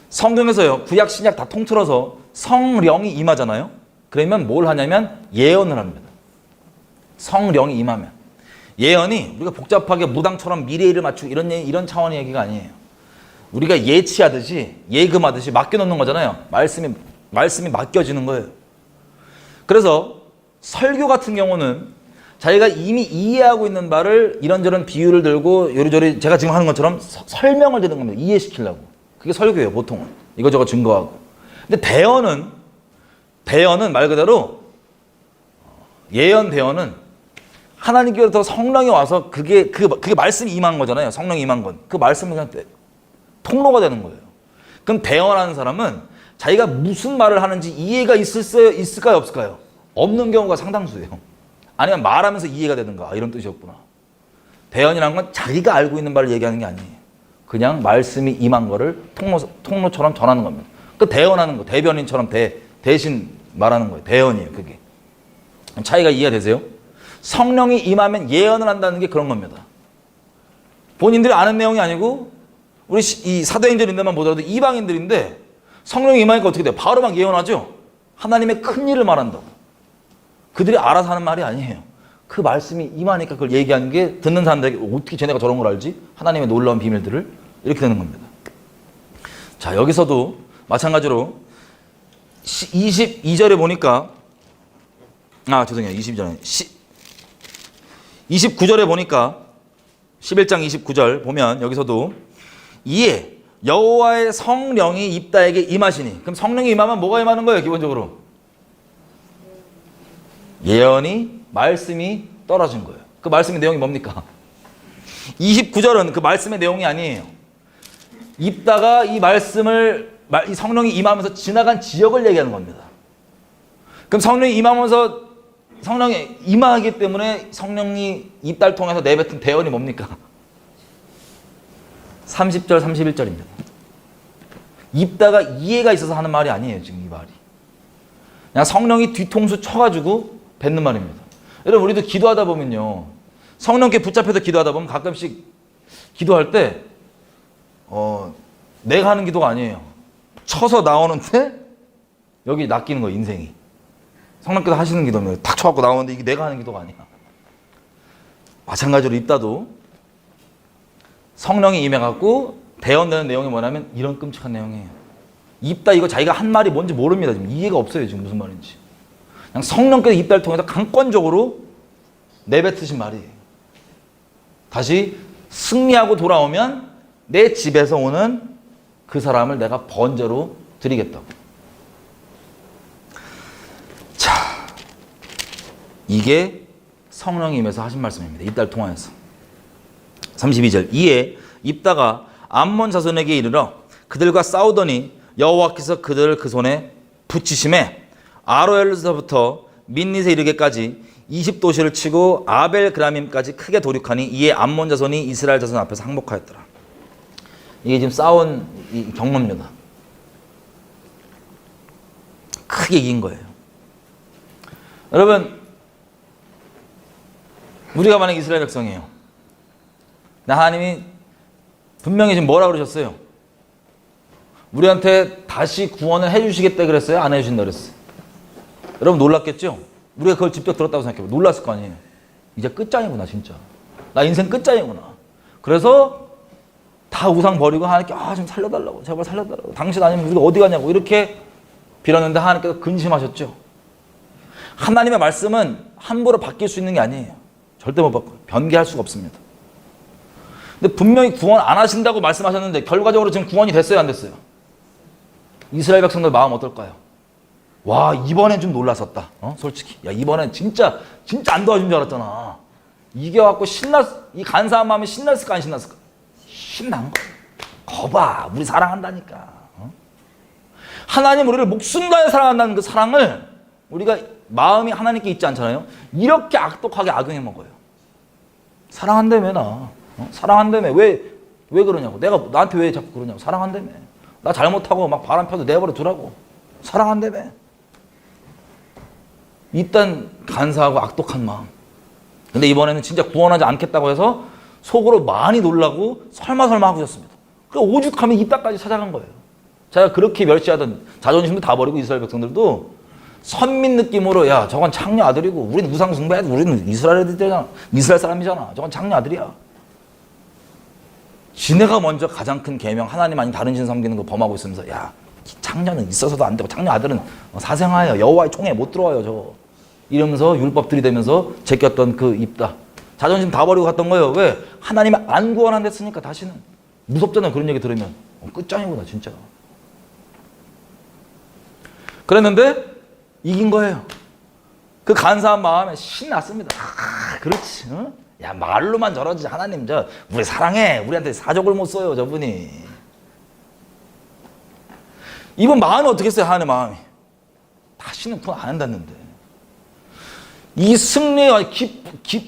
성경에서요 구약 신약 다 통틀어서 성령이 임하잖아요. 그러면 뭘 하냐면 예언을 합니다. 성령이 임하면 예언이 우리가 복잡하게 무당처럼 미래일을 맞추고 이런 차원의 얘기가 아니에요. 우리가 예치하듯이 예금하듯이 맡겨놓는 거잖아요. 말씀이 맡겨지는 거예요. 그래서 설교 같은 경우는 자기가 이미 이해하고 있는 바를 이런저런 비유를 들고 요리조리 제가 지금 하는 것처럼 설명을 드리는 겁니다. 이해시키려고. 그게 설교예요. 보통은. 이것저것 증거하고. 근데 대언은 말 그대로 예언 대언은 하나님께로부터 성령이 와서 그게 말씀이 임한 거잖아요. 성령이 임한 건. 그 말씀이 그냥 통로가 되는 거예요. 그럼 대언하는 사람은 자기가 무슨 말을 하는지 이해가 있을까요? 없을까요? 없는 경우가 상당수예요. 아니면 말하면서 이해가 되는가 이런 뜻이었구나. 대언이라는 건 자기가 알고 있는 바를 얘기하는 게 아니에요. 그냥 말씀이 임한 거를 통로처럼 전하는 겁니다. 그 대언하는 거, 대변인처럼 대신 말하는 거예요. 대언이에요, 그게. 차이가 이해가 되세요? 성령이 임하면 예언을 한다는 게 그런 겁니다. 본인들이 아는 내용이 아니고 우리 이 사도행전인데만 보더라도 이방인들인데 성령이 임하니까 어떻게 돼요? 바로 막 예언하죠? 하나님의 큰 일을 말한다고. 그들이 알아서 하는 말이 아니에요. 그 말씀이 임하니까 그걸 얘기하는 게 듣는 사람들에게 어떻게 쟤네가 저런 걸 알지? 하나님의 놀라운 비밀들을 이렇게 되는 겁니다. 자, 여기서도 마찬가지로 22절에 보니까 22절에 29절에 보니까 11장 29절 보면 여기서도 이에 여호와의 성령이 입다에게 임하시니 그럼 성령이 임하면 뭐가 임하는 거예요? 기본적으로 예언이 말씀이 떨어진 거예요. 그 말씀의 내용이 뭡니까? 29절은 그 말씀의 내용이 아니에요. 입다가 이 성령이 임하면서 지나간 지역을 얘기하는 겁니다. 그럼 성령이 임하면서 성령이 임하기 때문에 성령이 입다를 통해서 내뱉은 대언이 뭡니까? 30절 31절입니다. 입다가 이해가 있어서 하는 말이 아니에요. 지금 이 말이 그냥 성령이 뒤통수 쳐가지고 뱉는 말입니다. 여러분 우리도 기도하다 보면요 성령께 붙잡혀서 기도하다 보면 가끔씩 기도할 때 내가 하는 기도가 아니에요. 쳐서 나오는데 여기 낚이는 거예요. 인생이. 성령께서 하시는 기도면 탁 쳐갖고 나오는데 이게 내가 하는 기도가 아니야. 마찬가지로 입다도 성령이 임해갖고 대언되는 내용이 뭐냐면 이런 끔찍한 내용이에요. 입다 이거 자기가 한 말이 뭔지 모릅니다. 지금 이해가 없어요. 지금 무슨 말인지. 그냥 성령께서 입다를 통해서 강권적으로 내뱉으신 말이에요. 다시 승리하고 돌아오면 내 집에서 오는 그 사람을 내가 번제로 드리겠다고. 자, 이게 성령이 임해서 하신 말씀입니다. 이달 통화에서. 32절. 이에 입다가 암몬 자손에게 이르러 그들과 싸우더니 여호와께서 그들을 그 손에 붙이심에 아로엘에서부터 민닛에 이르기까지 20도시를 치고 아벨 그라밈까지 크게 도륙하니 이에 암몬 자손이 이스라엘 자손 앞에서 항복하였더라. 이게 지금 싸운 이 경로입니다. 크게 이긴 거예요. 여러분, 우리가 만약 이스라엘 백성이에요. 하나님이 분명히 지금 뭐라 그러셨어요? 우리한테 다시 구원을 해주시겠다 그랬어요? 안 해주신다 그랬어요? 여러분 놀랐겠죠? 우리가 그걸 직접 들었다고 생각해봐요. 놀랐을 거 아니에요. 이제 끝장이구나 진짜. 나 인생 끝장이구나. 그래서 다 우상 버리고 하나님께 좀 살려달라고, 제발 살려달라고, 당신 아니면 우리가 어디 가냐고 이렇게 빌었는데 하나님께서 근심하셨죠. 하나님의 말씀은 함부로 바뀔 수 있는 게 아니에요. 절대 못 바꿔요. 변개할 수가 없습니다. 근데 분명히 구원 안 하신다고 말씀하셨는데 결과적으로 지금 구원이 됐어요, 안 됐어요? 이스라엘 백성들 마음 어떨까요? 와, 이번엔 좀 놀랐었다. 솔직히. 야, 이번엔 진짜 안 도와준 줄 알았잖아. 이겨갖고 이 간사한 마음이 신났을까, 안 신났을까? 신난 거야. 거봐, 우리 사랑한다니까. 하나님 우리를 목숨 다해 사랑한다는 그 사랑을 우리가 마음이 하나님께 있지 않잖아요. 이렇게 악독하게 악용해 먹어요. 사랑한다며 나. 사랑한다며. 왜 그러냐고. 내가 나한테 왜 자꾸 그러냐고. 사랑한다며. 나 잘못하고 막 바람 펴도 내버려 두라고. 사랑한다며. 일단 간사하고 악독한 마음. 근데 이번에는 진짜 구원하지 않겠다고 해서 속으로 많이 놀라고 설마 하고 있었습니다. 그 오죽하면 이따까지 찾아간 거예요. 제가 그렇게 멸시하던 자존심도 다 버리고 이스라엘 백성들도 선민 느낌으로 야, 저건 창녀 아들이고 우리는 우상 숭배해도 우리는 이스라엘 애들이잖아. 이스라엘 사람이잖아. 저건 창녀 아들이야. 지네가 먼저 가장 큰 계명 하나님 아닌 다른 신 섬기는 거 범하고 있으면서 야, 창녀는 있어서도 안 되고 창녀 아들은 사생아예요. 여호와의 총에 못 들어와요. 저거. 이러면서 율법 들이대면서 제꼈던 그 입다. 자존심 다 버리고 갔던 거예요. 왜? 하나님이 안 구원한댔으니까 다시는. 무섭잖아요. 그런 얘기 들으면. 끝장이구나 진짜. 그랬는데 이긴 거예요. 그 간사한 마음에 신났습니다. 그렇지. 응? 야, 말로만 저러지. 하나님 우리 사랑해. 우리한테 사족을 못 써요. 저분이. 이분 마음이 어떻게 했어요? 하나님의 마음이. 다시는 구원 안 한다는데. 이 승리와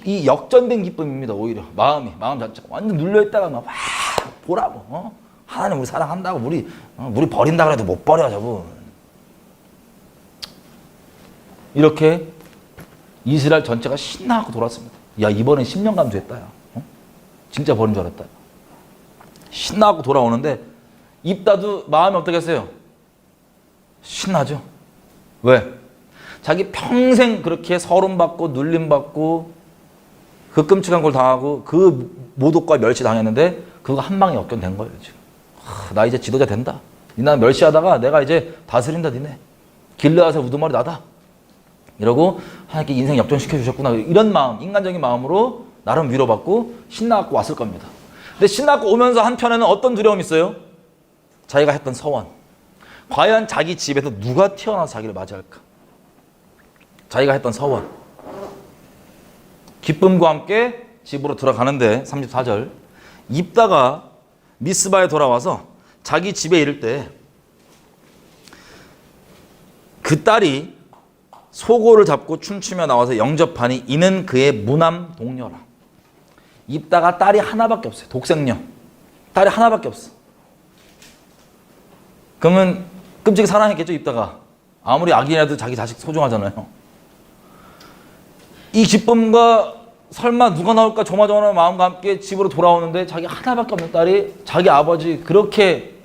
이 역전된 기쁨입니다. 오히려 마음 자체가 완전 눌려있다가 막 보라고. 하나님 우리 사랑한다고 우리 버린다 그래도 못 버려 저분. 이렇게 이스라엘 전체가 신나고 돌았습니다. 야, 이번엔 10년간 됐다. 야. 진짜 버린 줄 알았다. 신나고 돌아오는데 입다도 마음이 어떻게 했어요? 신나죠. 왜? 자기 평생 그렇게 서름받고 눌림받고 그 끔찍한 걸 당하고 그 모독과 멸시 당했는데 그거 한 방에 역전된 거예요. 지금. 나 이제 지도자 된다. 나 멸시하다가 내가 이제 다스린다. 니네. 길르앗의 우두머리 나다. 이러고 하나님께 인생 역전시켜 주셨구나. 이런 마음, 인간적인 마음으로 나름 위로받고 신나갖고 왔을 겁니다. 근데 신나갖고 오면서 한편에는 어떤 두려움이 있어요? 자기가 했던 서원. 과연 자기 집에서 누가 튀어나와서 자기를 맞이할까? 자기가 했던 서원. 기쁨과 함께 집으로 들어가는데 34절. 입다가 미스바에 돌아와서 자기 집에 이를 때 그 딸이 소고를 잡고 춤추며 나와서 영접하니 이는 그의 무남 동료라. 입다가 딸이 하나밖에 없어요. 독생녀. 딸이 하나밖에 없어. 그러면 끔찍히 사랑했겠죠, 입다가. 아무리 악인이라도 자기 자식 소중하잖아요. 이 기쁨과 설마 누가 나올까 조마조마한 마음과 함께 집으로 돌아오는데 자기 하나밖에 없는 딸이 자기 아버지 그렇게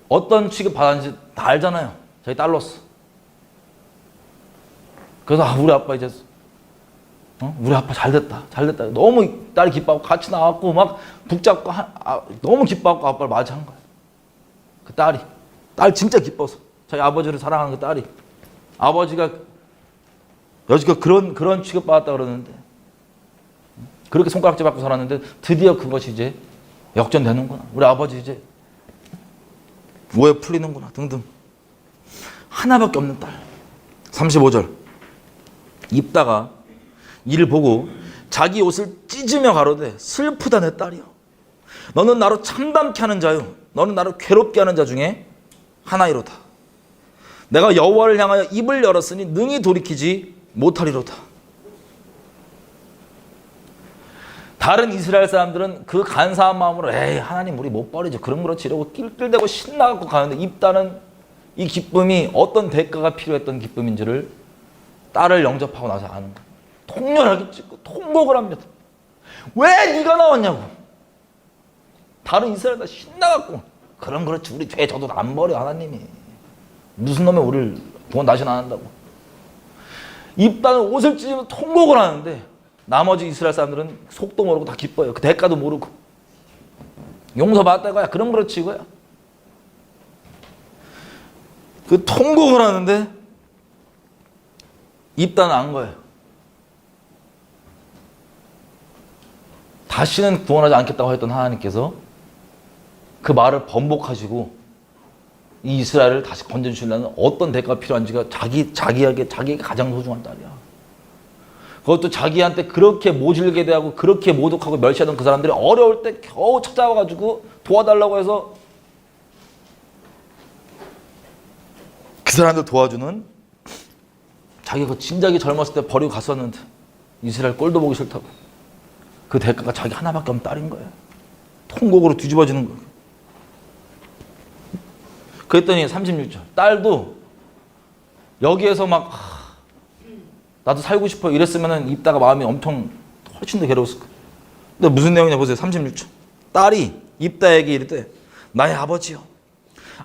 어떤 취급 받았는지 다 알잖아요. 자기 딸로서. 그래서 우리 아빠 이제 우리 아빠 잘됐다. 너무 딸이 기뻐하고 같이 나왔고 막 붙잡고 너무 기뻐하고 아빠를 맞이한 거야. 그 딸이. 딸 진짜 기뻐서. 자기 아버지를 사랑하는 그 딸이. 아버지가 여지껏 그런 취급받았다 그러는데 그렇게 손가락질 받고 살았는데 드디어 그것이 이제 역전되는구나. 우리 아버지 이제 오해 풀리는구나 등등. 하나밖에 없는 딸. 35절. 입다가 이를 보고 자기 옷을 찢으며 가로되 슬프다 내 딸이여. 너는 나로 참담케 하는 자요 너는 나를 괴롭게 하는 자 중에 하나이로다. 내가 여호와를 향하여 입을 열었으니 능히 돌이키지 못하리로다. 다른 이스라엘 사람들은 그 간사한 마음으로 에이 하나님 우리 못 버리죠. 그럼 그렇지 이러고 낄낄대고 신나갖고 가는데 입다는 이 기쁨이 어떤 대가가 필요했던 기쁨인지를 딸을 영접하고 나서 아는 거예요. 통렬하게 찍고 통곡을 합니다. 왜 네가 나왔냐고. 다른 이스라엘 다 신나갖고 그럼 그렇지 우리 죄 져도 안 버려 하나님이. 무슨 놈의 우리를 구원 다시 안 한다고. 입다는 옷을 찢으면서 통곡을 하는데 나머지 이스라엘 사람들은 속도 모르고 다 기뻐요. 그 대가도 모르고. 용서받았다 이거야. 그럼 그렇지 이거야. 그 통곡을 하는데 입다는 안 거예요. 다시는 구원하지 않겠다고 했던 하나님께서 그 말을 번복하시고 이 이스라엘을 다시 건져주시려는 어떤 대가가 필요한지가 자기에게 가장 소중한 딸이야. 그것도 자기한테 그렇게 모질게 대하고 그렇게 모독하고 멸시하던 그 사람들이 어려울 때 겨우 찾아와가지고 도와달라고 해서 그 사람들 도와주는 자기가 진작에 젊었을 때 버리고 갔었는데 이스라엘 꼴도 보기 싫다고 그 대가가 자기 하나밖에 없는 딸인 거예요. 통곡으로 뒤집어지는 거예요. 그랬더니 36절 딸도 여기에서 막 나도 살고 싶어 이랬으면 입다가 마음이 엄청 훨씬 더 괴로웠을 거예요. 근데 무슨 내용이냐 보세요. 36절 딸이 입다에게 이르되 나의 아버지여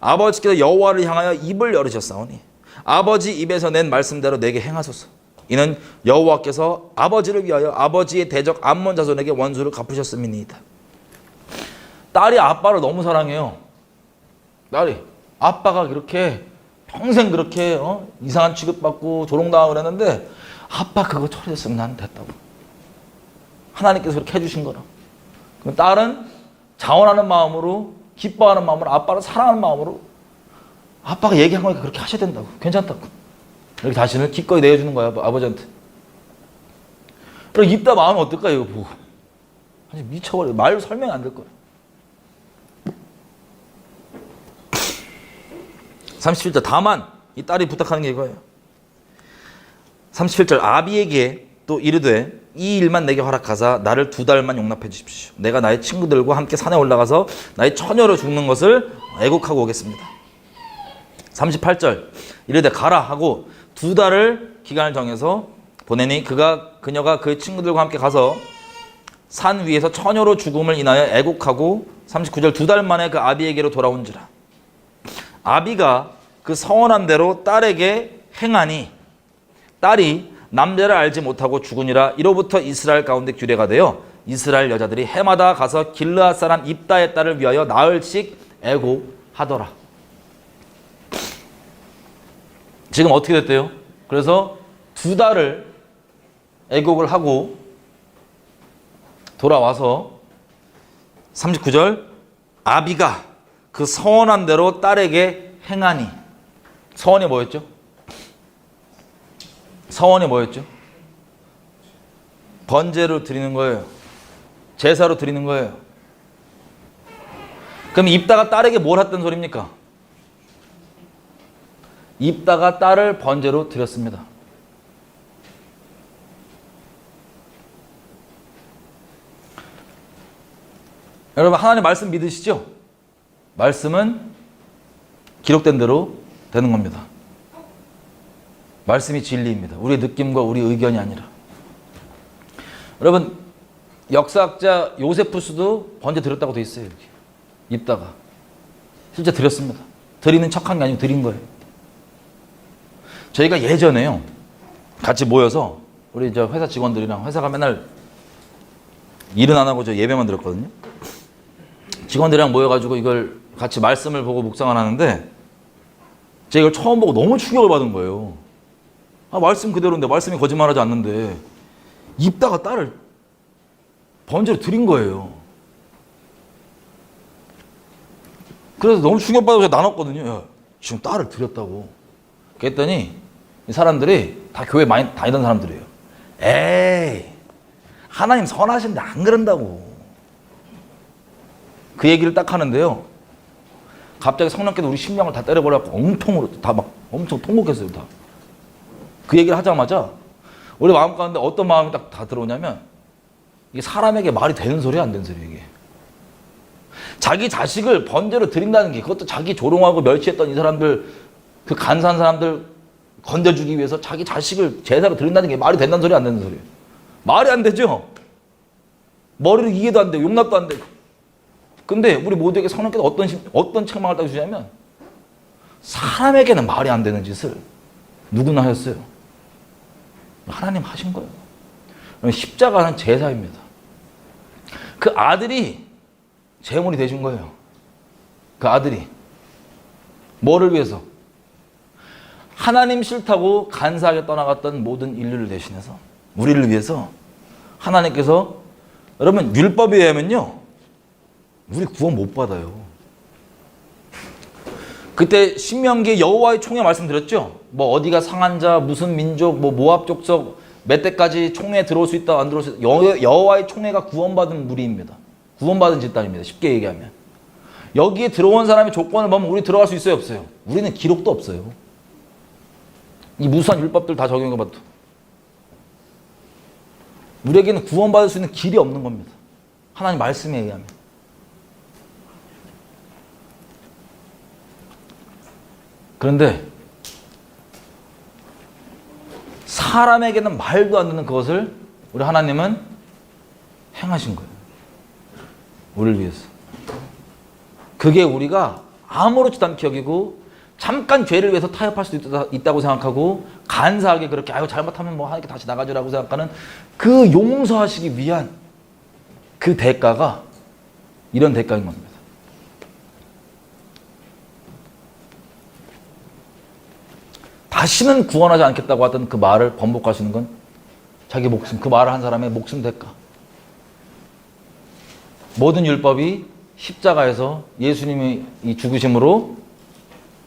아버지께서 여호와를 향하여 입을 열으셨사오니 아버지 입에서 낸 말씀대로 내게 행하소서. 이는 여호와께서 아버지를 위하여 아버지의 대적 암몬 자손에게 원수를 갚으셨음이니이다. 딸이 아빠를 너무 사랑해요. 딸이 아빠가 그렇게 평생 그렇게 이상한 취급받고 조롱당하고 그랬는데 아빠 그거 처리됐으면 난 됐다고. 하나님께서 그렇게 해주신 거라. 그럼 딸은 자원하는 마음으로 기뻐하는 마음으로 아빠를 사랑하는 마음으로 아빠가 얘기한 거니까 그렇게 하셔야 된다고. 괜찮다고. 이렇게 자신을 기꺼이 내어주는 거야 아버지한테. 그럼 입다 마음이 어떨까 이거 보고. 아니 미쳐버려. 말로 설명이 안 될 거야. 37절 다만 이 딸이 부탁하는 게 이거예요. 37절 아비에게 또 이르되 이 일만 내게 허락하사 나를 2달만 용납해 주십시오. 내가 나의 친구들과 함께 산에 올라가서 나의 처녀로 죽는 것을 애국하고 오겠습니다. 38절 이르되 가라 하고 2달을 기간을 정해서 보내니 그녀가 그 친구들과 함께 가서 산 위에서 처녀로 죽음을 인하여 애국하고 39절 2달 만에 그 아비에게로 돌아온지라. 아비가 그 서원한 대로 딸에게 행하니 딸이 남자를 알지 못하고 죽으니라. 이로부터 이스라엘 가운데 규례가 되어 이스라엘 여자들이 해마다 가서 길르앗 사람 입다의 딸을 위하여 나흘씩 애곡하더라. 지금 어떻게 됐대요? 그래서 2달을 애곡을 하고 돌아와서 39절 아비가 그 서원한 대로 딸에게 행하니. 서원이 뭐였죠? 서원이 뭐였죠? 번제로 드리는 거예요. 제사로 드리는 거예요. 그럼 입다가 딸에게 뭘 했던 소리입니까? 입다가 딸을 번제로 드렸습니다. 여러분 하나님 말씀 믿으시죠? 말씀은 기록된 대로 되는 겁니다. 말씀이 진리입니다. 우리의 느낌과 우리 의견이 아니라. 여러분 역사학자 요세푸스도 번제 드렸다고 돼 있어요. 여기. 입다가 실제 드렸습니다. 드리는 척한 게 아니고 드린 거예요. 저희가 예전에요 같이 모여서 우리 저 회사 직원들이랑 회사가 맨날 일은 안 하고 저 예배만 드렸거든요. 직원들이랑 모여가지고 이걸 같이 말씀을 보고 묵상을 하는데 제가 이걸 처음 보고 너무 충격을 받은 거예요. 말씀 그대로인데 말씀이 거짓말하지 않는데 입다가 딸을 번제로 드린 거예요. 그래서 너무 충격받아서 제가 나눴거든요. 야, 지금 딸을 드렸다고. 그랬더니 이 사람들이 다 교회 많이 다니던 사람들이에요. 에이, 하나님 선하신데 안 그런다고. 그 얘기를 딱 하는데요. 갑자기 성령께서 우리 심령을 다 때려버려갖고 엉통으로 다 막 엄청 통곡했어요. 다. 그 얘기를 하자마자 우리 마음 가운데 어떤 마음이 딱 다 들어오냐면 이게 사람에게 말이 되는 소리야, 안 되는 소리야, 이게. 자기 자식을 번제로 드린다는 게, 그것도 자기 조롱하고 멸시했던 이 사람들, 그 간사한 사람들 건져주기 위해서 자기 자식을 제사로 드린다는 게 말이 된다는 소리, 안 되는 소리예요. 말이 안 되죠. 머리로 이해도 안 되고 용납도 안 되고. 근데 우리 모두에게 성령께서 어떤 책망을 딱 주냐면 사람에게는 말이 안 되는 짓을 누구나 하였어요. 하나님 하신 거예요. 십자가는 제사입니다. 그 아들이 제물이 되신 거예요. 그 아들이. 뭐를 위해서? 하나님 싫다고 간사하게 떠나갔던 모든 인류를 대신해서, 우리를 위해서 하나님께서, 여러분 율법에 의하면요 우리 구원 못 받아요. 그때 신명기에 여호와의 총회 말씀드렸죠. 뭐 어디가 상한 자, 무슨 민족, 뭐 모압 족속 몇 대까지 총회에 들어올 수 있다, 안 들어올 수 있다. 여호와의 총회가 구원받은 무리입니다. 구원받은 집단입니다. 쉽게 얘기하면. 여기에 들어온 사람의 조건을 보면 우리 들어갈 수 있어요, 없어요? 우리는 기록도 없어요. 이 무수한 율법들 다 적용해봐도 우리에게는 구원받을 수 있는 길이 없는 겁니다. 하나님 말씀에 의하면. 그런데 사람에게는 말도 안 되는 그것을 우리 하나님은 행하신 거예요. 우리를 위해서. 그게 우리가 아무렇지도 않게 여기고 잠깐 죄를 위해서 타협할 수도 있다고 생각하고 간사하게 그렇게 아유 잘못하면 뭐 하나님께 다시 나가주라고 생각하는 그 용서하시기 위한 그 대가가 이런 대가인 겁니다. 다시는 구원하지 않겠다고 하던 그 말을 번복하시는 건 자기 목숨, 그 말을 한 사람의 목숨 대가. 모든 율법이 십자가에서 예수님의 이 죽으심으로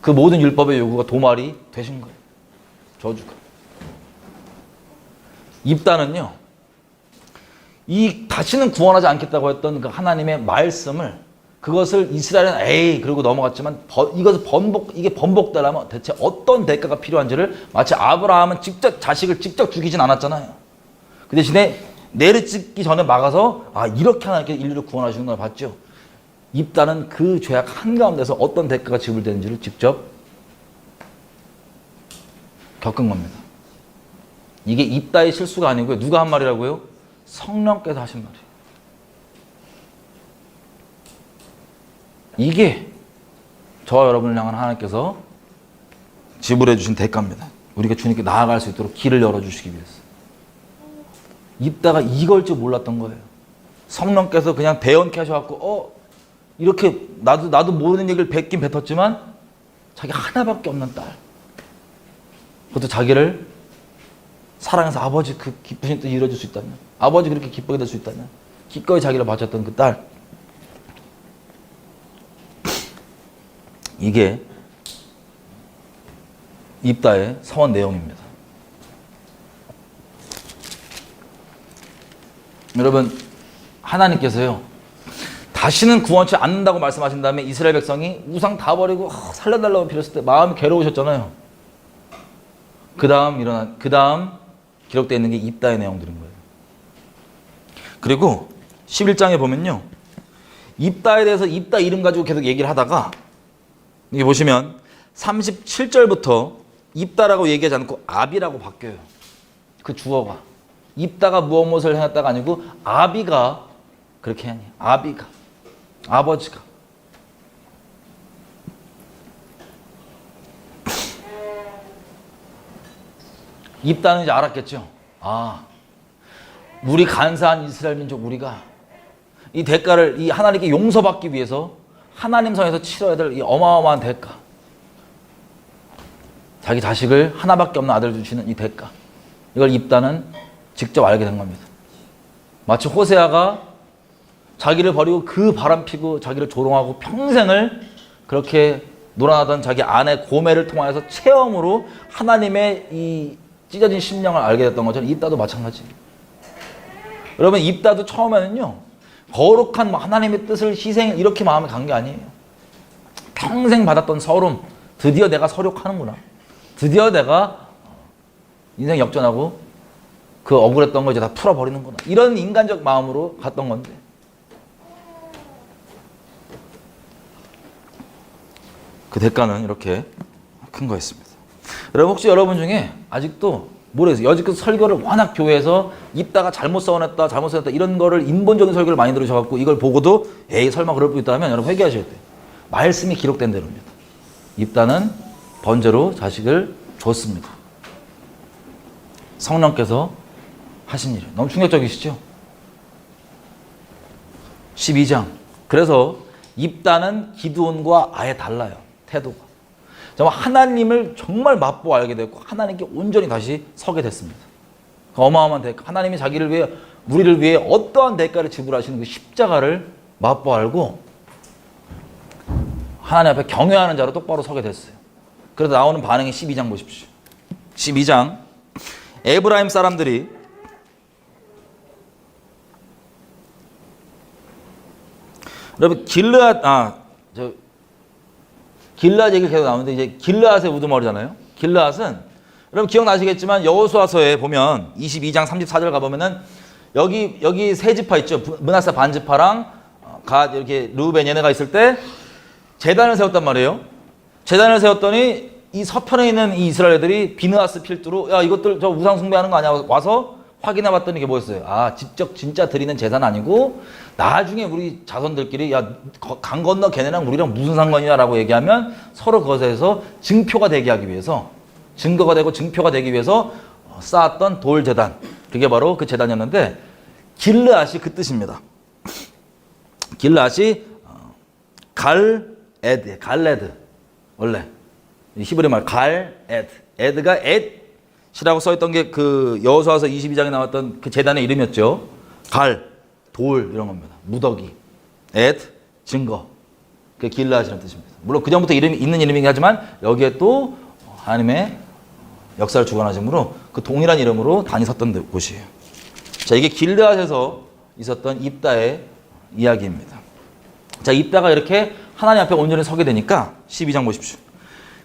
그 모든 율법의 요구가 도말이 되신 거예요. 저주가. 입다는요, 이 다시는 구원하지 않겠다고 했던 그 하나님의 말씀을, 그것을 이스라엘은 에이 그러고 넘어갔지만 이게 번복되려면 대체 어떤 대가가 필요한지를, 마치 아브라함은 직접 자식을 직접 죽이진 않았잖아요. 그 대신에 내려찍기 전에 막아서 이렇게 하나님께 인류를 구원하시는 걸 봤죠. 입다는 그 죄악 한가운데서 어떤 대가가 지불되는지를 직접 겪은 겁니다. 이게 입다의 실수가 아니고요. 누가 한 말이라고요? 성령께서 하신 말이에요. 이게 저와 여러분을 향한 하나님께서 지불해 주신 대가입니다. 우리가 주님께 나아갈 수 있도록 길을 열어주시기 위해서. 입다가 이걸 줄 몰랐던 거예요. 성령께서 그냥 대언케 하셔갖고 이렇게 나도 모르는 얘기를 뱉긴 뱉었지만 자기 하나밖에 없는 딸, 그것도 자기를 사랑해서 아버지 그 기쁘신 뜻 이루어질 수 있다면, 아버지 그렇게 기쁘게 될 수 있다면 기꺼이 자기를 바쳤던 그 딸, 이게 입다의 서원 내용입니다. 여러분, 하나님께서요 다시는 구원치 않는다고 말씀하신 다음에 이스라엘 백성이 우상 다 버리고 살려달라고 빌었을 때 마음이 괴로우셨잖아요. 그 다음 기록되어 있는 게 입다의 내용들인 거예요. 그리고 11장에 보면요, 입다에 대해서 입다 이름 가지고 계속 얘기를 하다가 여기 보시면 37절부터 입다라고 얘기하지 않고 아비라고 바뀌어요. 그 주어가. 입다가 무엇을 행했다가 아니고 아비가 그렇게 하니. 아비가. 아버지가. 입다는 이제 알았겠죠. 우리 간사한 이스라엘 민족, 우리가 이 대가를, 이 하나님께 용서받기 위해서 하나님 성에서 치러야 될 이 어마어마한 대가, 자기 자식을 하나밖에 없는 아들 주시는 이 대가, 이걸 입다는 직접 알게 된 겁니다. 마치 호세아가 자기를 버리고 그 바람 피고 자기를 조롱하고 평생을 그렇게 놀아나던 자기 아내 고멜을 통하여서 체험으로 하나님의 이 찢어진 심령을 알게 됐던 것처럼 입다도 마찬가지. 여러분 입다도 처음에는요 거룩한 하나님의 뜻을 희생 이렇게 마음에 간 게 아니에요. 평생 받았던 서름, 드디어 내가 서력하는구나. 드디어 내가 인생 역전하고 그 억울했던 거 이제 다 풀어버리는구나. 이런 인간적 마음으로 갔던 건데 그 대가는 이렇게 큰 거였습니다. 여러분 혹시 여러분 중에 아직도 모르겠어요. 여지껏 설교를 워낙 교회에서 입다가 잘못 써냈다 이런 거를 인본적인 설교를 많이 들으셔갖고 이걸 보고도 에이 설마 그럴 뻔 있다면 여러분 회개하셔야 돼요. 말씀이 기록된 대로입니다. 입다는 번제로 자식을 줬습니다. 성령께서 하신 일이에요. 너무 충격적이시죠? 12장. 그래서 입다는 기드온과 아예 달라요. 태도가. 정말 하나님을 정말 맛보아 알게 됐고 하나님께 온전히 다시 서게 됐습니다. 그 어마어마한 대가. 하나님이 자기를 위해 우리를 위해 어떠한 대가를 지불하시는 그 십자가를 맛보아 알고 하나님 앞에 경외하는 자로 똑바로 서게 됐어요. 그래서 나오는 반응이 12장 보십시오. 12장 에브라임 사람들이 여러분 길르앗 얘기가 계속 나오는데 이제 길르앗의 우두머리잖아요. 길르앗은 여러분 기억나시겠지만 여호수아서에 보면 22장 34절 가보면은 여기 세 지파 있죠. 므낫세 반지파랑 갓 이렇게 르우벤 얘네가 있을 때 제단을 세웠단 말이에요. 제단을 세웠더니 이 서편에 있는 이 이스라엘 애들이 비느하스 필두로 야 이것들 저 우상 숭배하는 거 아니야 와서 확인해 봤더니 이게 뭐였어요? 아 직접 진짜 드리는 제단 아니고 나중에 우리 자손들끼리 야 강 건너 걔네랑 우리랑 무슨 상관이냐라고 얘기하면 서로 그것에서 증표가 되게 하기 위해서 증거가 되고 증표가 되기 위해서 쌓았던 돌 제단 그게 바로 그 제단이었는데 길르앗이 그 뜻입니다. 길르앗이 갈레드 원래 히브리 말 에드가 엣이라고 써있던 게 그 여호수아서 22장에 나왔던 그 제단의 이름이었죠. 돌 이런 겁니다. 무더기, 증거. 그게 길르앗이라는 뜻입니다. 물론 그 전부터 이름이 있는 이름이긴 하지만 여기에 또 하나님의 역사를 주관하심으로 그 동일한 이름으로 단이 섰던 곳이에요. 자, 이게 길르앗에서 있었던 입다의 이야기입니다. 자, 입다가 이렇게 하나님 앞에 온전히 서게 되니까 12장 보십시오.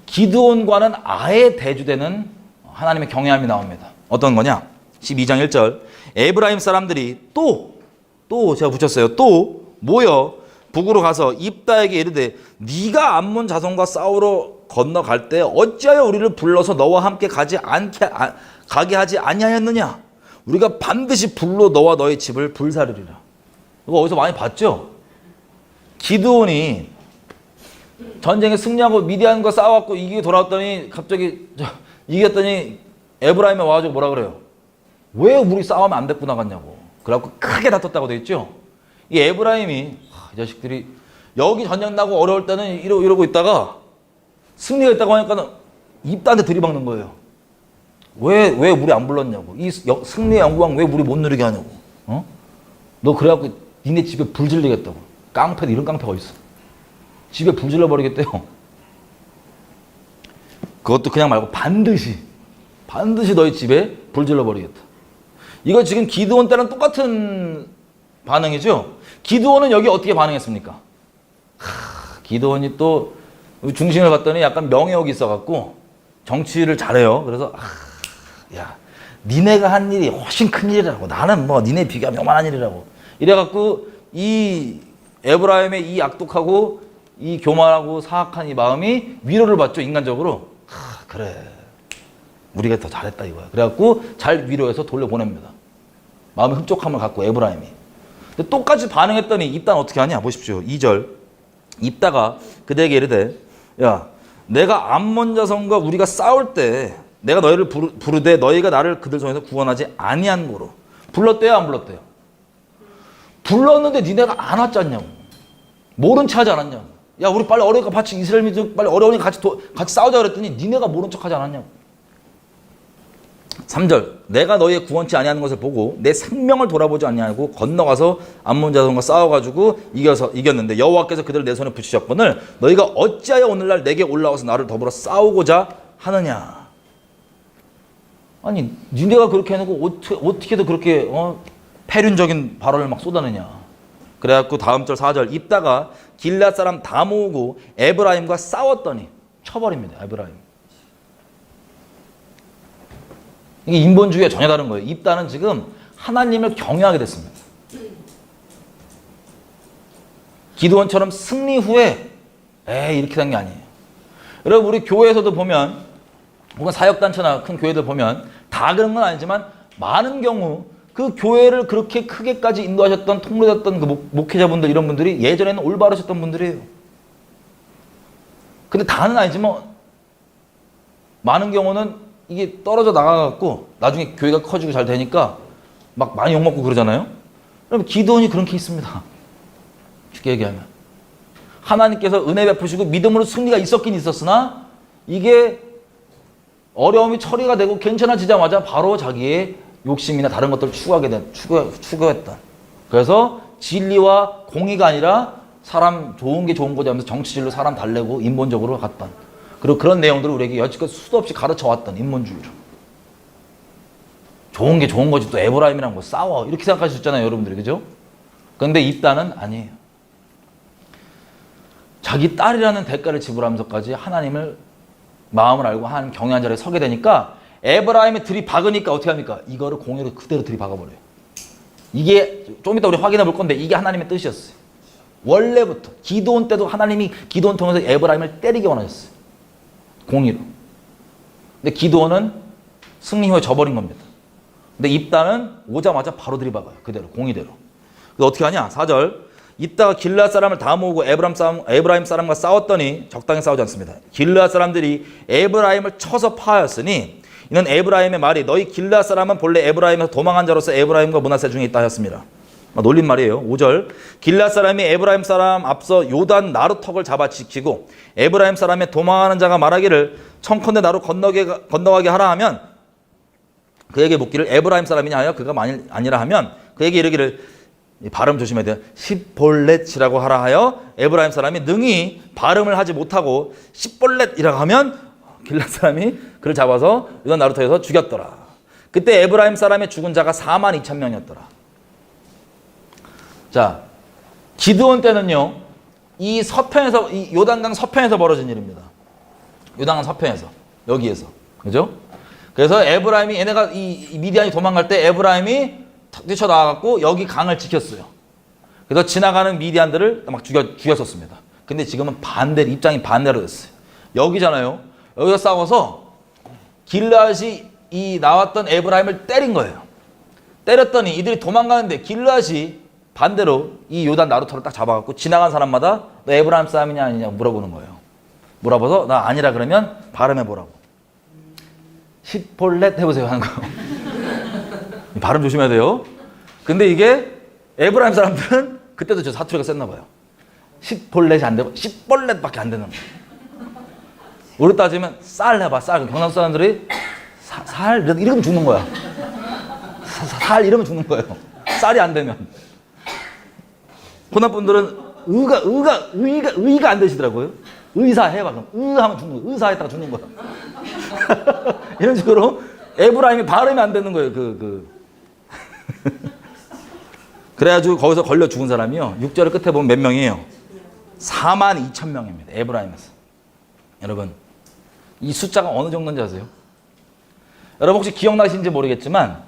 기드온과는 아예 대주되는 하나님의 경외함이 나옵니다. 어떤 거냐? 12장 1절. 에브라임 사람들이 또 제가 붙였어요. 또 모여 북으로 가서 입다에게 이르되 네가 암몬 자손과 싸우러 건너갈 때 어찌하여 우리를 불러서 너와 함께 가게 하지 아니하였느냐? 우리가 반드시 불로 너와 너의 집을 불사르리라. 이거 어디서 많이 봤죠? 기드온이 전쟁에 승리하고 미디안과 싸워갖고 이기고 돌아왔더니 갑자기 이겼더니 에브라임에 와가지고 뭐라 그래요? 왜 우리 싸우면 안 데리고 나갔냐고. 그래갖고 크게 다퉜다고 돼 있죠? 이 에브라임이 이 자식들이 여기 전쟁 나고 어려울 때는 이러고 있다가 승리가 있다고 하니까 입다한테 들이박는 거예요. 왜 우리 안 불렀냐고. 이 승리의 영광 왜 우리 못 누리게 하냐고. 너 그래갖고 니네 집에 불 질리겠다고. 깡패도 이런 깡패가 있어. 집에 불 질러버리겠대요. 그것도 그냥 말고 반드시 너희 집에 불 질러버리겠다. 이거 지금 기드온 때랑 똑같은 반응이죠. 기드온은 여기 어떻게 반응했습니까? 기드온이 또 중심을 봤더니 약간 명예욕이 있어갖고 정치를 잘해요. 그래서 야 니네가 한 일이 훨씬 큰 일이라고. 나는 뭐 니네 비교하면 요만한 일이라고. 이래갖고 이 에브라임의 이 악독하고 이 교만하고 사악한 이 마음이 위로를 받죠. 인간적으로. 그래 우리가 더 잘했다 이거야. 그래갖고 잘 위로해서 돌려보냅니다. 마음의 흡족함을 갖고 에브라임이. 근데 똑같이 반응했더니 입다는 어떻게 하냐 보십시오. 2절. 입다가 그대에게 이르되 야 내가 암몬 자손과 우리가 싸울 때 내가 너희를 부르되 너희가 나를 그들 손에서 구원하지 아니한 거로. 불렀대요 안 불렀대요? 불렀는데 니네가 안 왔지 않냐고. 모른 체 하지 않았냐고. 야 우리 빨리 어려우니까 같이 이스라엘 민족 빨리 어려우니까 같이 싸우자 그랬더니 니네가 모른 척 하지 않았냐고. 3절 내가 너희의 구원치 아니하는 것을 보고 내 생명을 돌아보지 아니하고 건너가서 암몬 자손과 싸워가지고 이겼는데 여호와께서 그들을 내 손에 붙이셨거늘 너희가 어찌하여 오늘날 내게 올라와서 나를 더불어 싸우고자 하느냐. 아니 니네가 그렇게 해놓고 어떻게도 그렇게 패륜적인 발언을 막 쏟아내냐. 그래갖고 다음 절 4절 입다가 길앗 사람 다 모으고 에브라임과 싸웠더니 쳐버립니다. 에브라임. 이게 인본주의가 전혀 다른 거예요. 입다는 지금 하나님을 경외하게 됐습니다. 기드온처럼 승리 후에 이렇게 된 게 아니에요. 여러분 우리 교회에서도 보면 혹은 사역단체나 큰 교회들 보면 다 그런 건 아니지만 많은 경우 그 교회를 그렇게 크게까지 인도하셨던 통로였던 그 목회자분들 이런 분들이 예전에는 올바르셨던 분들이에요. 근데 다는 아니지만 많은 경우는 이게 떨어져 나가갖고 나중에 교회가 커지고 잘 되니까 막 많이 욕먹고 그러잖아요. 그럼 기드온이 그런 케이스입니다. 쉽게 얘기하면 하나님께서 은혜 베푸시고 믿음으로 승리가 있었긴 있었으나 이게 어려움이 처리가 되고 괜찮아지자마자 바로 자기의 욕심이나 다른 것들을 추구했다. 그래서 진리와 공의가 아니라 사람 좋은 게 좋은 거지 하면서 정치질로 사람 달래고 인본적으로 갔던 그리고 그런 내용들을 우리에게 여지껏 수도 없이 가르쳐왔던 인본주의로. 좋은 게 좋은 거지 또 에브라임이랑 뭐 싸워 이렇게 생각하셨잖아요 여러분들이. 그죠? 그런데 입다는 아니에요. 자기 딸이라는 대가를 지불하면서까지 하나님을 마음을 알고 하나님 경외한 자리에 서게 되니까 에브라임이 들이박으니까 어떻게 합니까? 이거를 공의로 그대로 들이박아버려요. 이게 좀 이따 우리 확인해 볼 건데 이게 하나님의 뜻이었어요. 원래부터 기드온 때도 하나님이 기드온 통해서 에브라임을 때리게 원하셨어요. 공의로. 근데 기드온은 승리 후에 져버린 겁니다. 근데 입다는 오자마자 바로 들이박아요. 그대로 공의대로. 그래서 어떻게 하냐? 4절 이따가 길르앗 사람을 다 모으고 에브라임 사람과 싸웠더니 적당히 싸우지 않습니다. 길르앗 사람들이 에브라임을 쳐서 파하였으니 이는 에브라임의 말이 너희 길르앗 사람은 본래 에브라임에서 도망한 자로서 에브라임과 므낫세 중에 있다 하였습니다. 놀린 말이에요. 5절 길르앗 사람이 에브라임 사람 앞서 요단 나루턱을 잡아 지키고 에브라임 사람의 도망하는 자가 말하기를 청컨대 나로 건너가게 하라 하면 그에게 묻기를 에브라임 사람이냐 하여 그가 만일 아니라 하면 그에게 이르기를 발음 조심해야 돼요. 십볼렛이라고 하라 하여 에브라임 사람이 능히 발음을 하지 못하고 십볼렛이라고 하면 길르앗 사람이 그를 잡아서 요단 나루턱에서 죽였더라. 그때 에브라임 사람의 죽은 자가 42,000명이었더라. 자, 기드온 때는요, 이 서편에서, 이 요단강 서편에서 벌어진 일입니다. 요단강 서편에서, 여기에서. 그죠? 그래서 에브라임이, 얘네가 이 미디안이 도망갈 때 에브라임이 뛰쳐나와갖고 여기 강을 지켰어요. 그래서 지나가는 미디안들을 막 죽였었습니다. 근데 지금은 입장이 반대로 됐어요. 여기잖아요. 여기서 싸워서 길르앗이 이 나왔던 에브라임을 때린 거예요. 때렸더니 이들이 도망가는데 길르앗이 반대로 이 요단 나루터를 딱 잡아갖고 지나간 사람마다 너 에브라임 사람이냐 아니냐 물어보는 거예요. 물어봐서 나 아니라 그러면 발음해보라고. 십볼렛 해보세요 하는 거예요. 발음 조심해야 돼요. 근데 이게 에브라임 사람들은 그때도 저 사투리가 셌나 봐요. 십볼렛이 안 되고 십볼렛밖에 안 되는 거예요. 우리 따지면 쌀 해봐. 쌀. 경상도 사람들이 살 이러면 죽는 거야. 살 이러면 죽는 거예요. 쌀이 안 되면. 호남 분들은 의가 안 되시더라고요. 의사 해봐. 그럼 하면 죽는 거야. 의사 했다가 죽는 거야. 이런 식으로 에브라임이 발음이 안 되는 거예요. 그래가지고 거기서 걸려 죽은 사람이요. 6절 끝에 보면 몇 명이에요? 42,000명입니다. 에브라임에서. 여러분, 이 숫자가 어느 정도인지 아세요? 여러분 혹시 기억나시는지 모르겠지만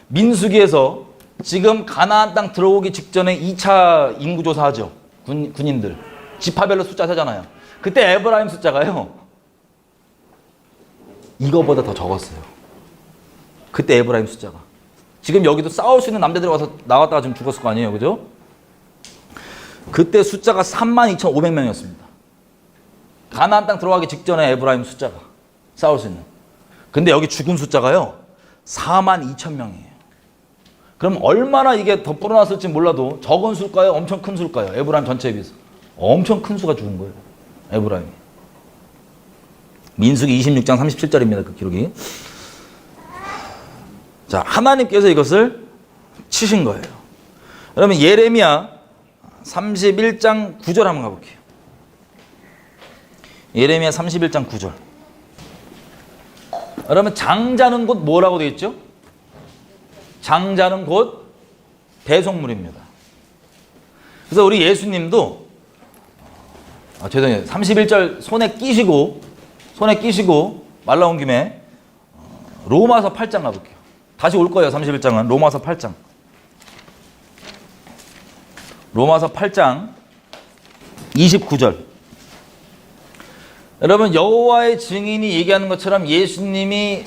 민수기에서 지금 가나안 땅 들어오기 직전에 2차 인구조사하죠. 군인들. 지파별로 숫자 세잖아요. 그때 에브라임 숫자가요. 이거보다 더 적었어요. 그때 에브라임 숫자가. 지금 여기도 싸울 수 있는 남자들이 와서 나왔다가 지금 죽었을 거 아니에요. 그죠? 그때 숫자가 32,500명이었습니다. 가나안 땅 들어가기 직전에 에브라임 숫자가 싸울 수 있는. 근데 여기 죽은 숫자가요. 42,000명이에요. 그럼 얼마나 이게 더 불어났을지 몰라도 적은 수일까요? 엄청 큰 수일까요? 에브라임 전체에 비해서. 엄청 큰 수가 죽은 거예요. 에브라임이. 민수기 26장 37절입니다. 그 기록이. 자, 하나님께서 이것을 치신 거예요. 그러면 예레미야 31장 9절 한번 가볼게요. 예레미야 31장 9절. 그러면 장자는 곧 뭐라고 되어 있죠? 장자는 곧 대속물입니다. 그래서 우리 예수님도 죄송해요. 31절 손에 끼시고 말 나온 김에 로마서 8장 가볼게요. 다시 올 거예요. 31장은 로마서 8장. 로마서 8장 29절. 여러분, 여호와의 증인이 얘기하는 것처럼 예수님이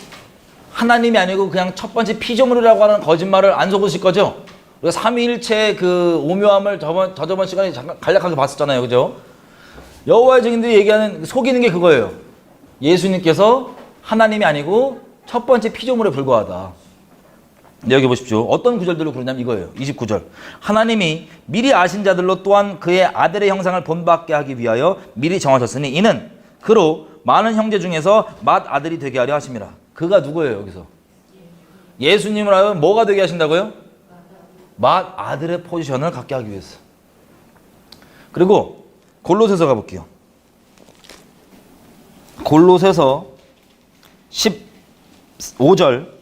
하나님이 아니고 그냥 첫 번째 피조물이라고 하는 거짓말을 안 속으실 거죠? 우리가 삼위일체의 그 오묘함을 저번 시간에 잠깐 간략하게 봤었잖아요. 그죠? 여호와의 증인들이 얘기하는, 속이는 게 그거예요. 예수님께서 하나님이 아니고 첫 번째 피조물에 불과하다. 여기 보십시오. 어떤 구절들로 그러냐면 이거예요. 29절. 하나님이 미리 아신 자들로 또한 그의 아들의 형상을 본받게 하기 위하여 미리 정하셨으니 이는 그로 많은 형제 중에서 맏아들이 되게 하려 하심이라. 그가 누구예요, 여기서? 예수님을 하여 뭐가 되게 하신다고요? 맏아들의 포지션을 갖게 하기 위해서. 그리고 골로새서 가볼게요. 골로새서 15절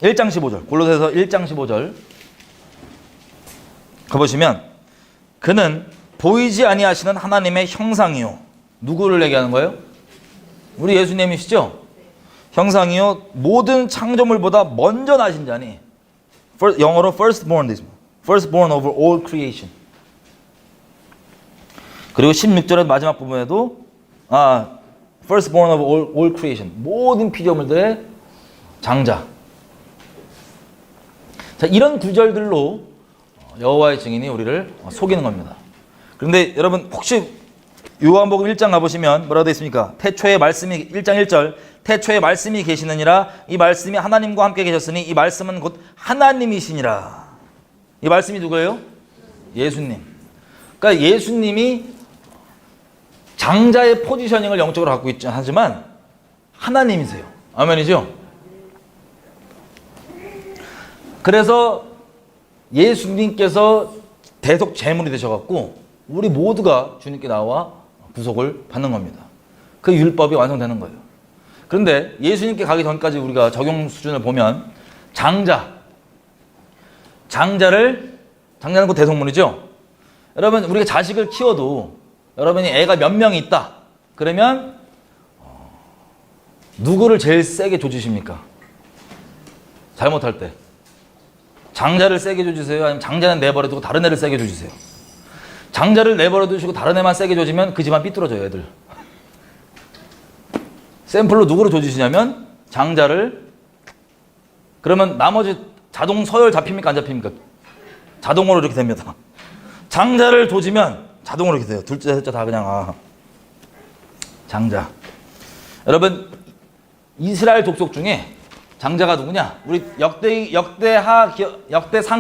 1장 15절. 골로새서 1장 15절 가보시면 그는 보이지 아니하시는 하나님의 형상이요. 누구를 얘기하는 거예요? 우리 예수님이시죠? 형상이요. 모든 창조물보다 먼저 나신 자니. 영어로 firstborn over all creation. 그리고 16절의 마지막 부분에도 firstborn over all creation. 모든 피조물들의 장자. 자, 이런 구절들로 여호와의 증인이 우리를 속이는 겁니다. 그런데 여러분 혹시 요한복음 1장 가보시면 뭐라고 되어 있습니까? 태초에 말씀이 1장 1절 태초에 말씀이 계시느니라 이 말씀이 하나님과 함께 계셨으니 이 말씀은 곧 하나님이시니라. 이 말씀이 누구예요? 예수님. 그러니까 예수님이 장자의 포지셔닝을 영적으로 갖고 있지 하지만 하나님이세요. 아멘이죠? 그래서 예수님께서 대속 제물이 되셔갖고 우리 모두가 주님께 나와 구속을 받는 겁니다. 그 율법이 완성되는 거예요. 그런데 예수님께 가기 전까지 우리가 적용 수준을 보면 장자는 그 대속물이죠. 여러분 우리가 자식을 키워도 여러분이 애가 몇 명이 있다 그러면 누구를 제일 세게 조지십니까? 잘못할 때 장자를 세게 조지세요? 아니면 장자는 내버려 두고 다른 애를 세게 조지세요? 장자를 내버려 두시고 다른 애만 세게 조지면 그 집안 삐뚤어져요. 애들. 샘플로 누구를 조지시냐면 장자를. 그러면 나머지 자동 서열 잡힙니까 안 잡힙니까? 자동으로 이렇게 됩니다. 장자를 조지면 자동으로 이렇게 돼요. 둘째 셋째 다 그냥 장자. 여러분 이스라엘 족속 중에 장자가 누구냐? 우리 역대상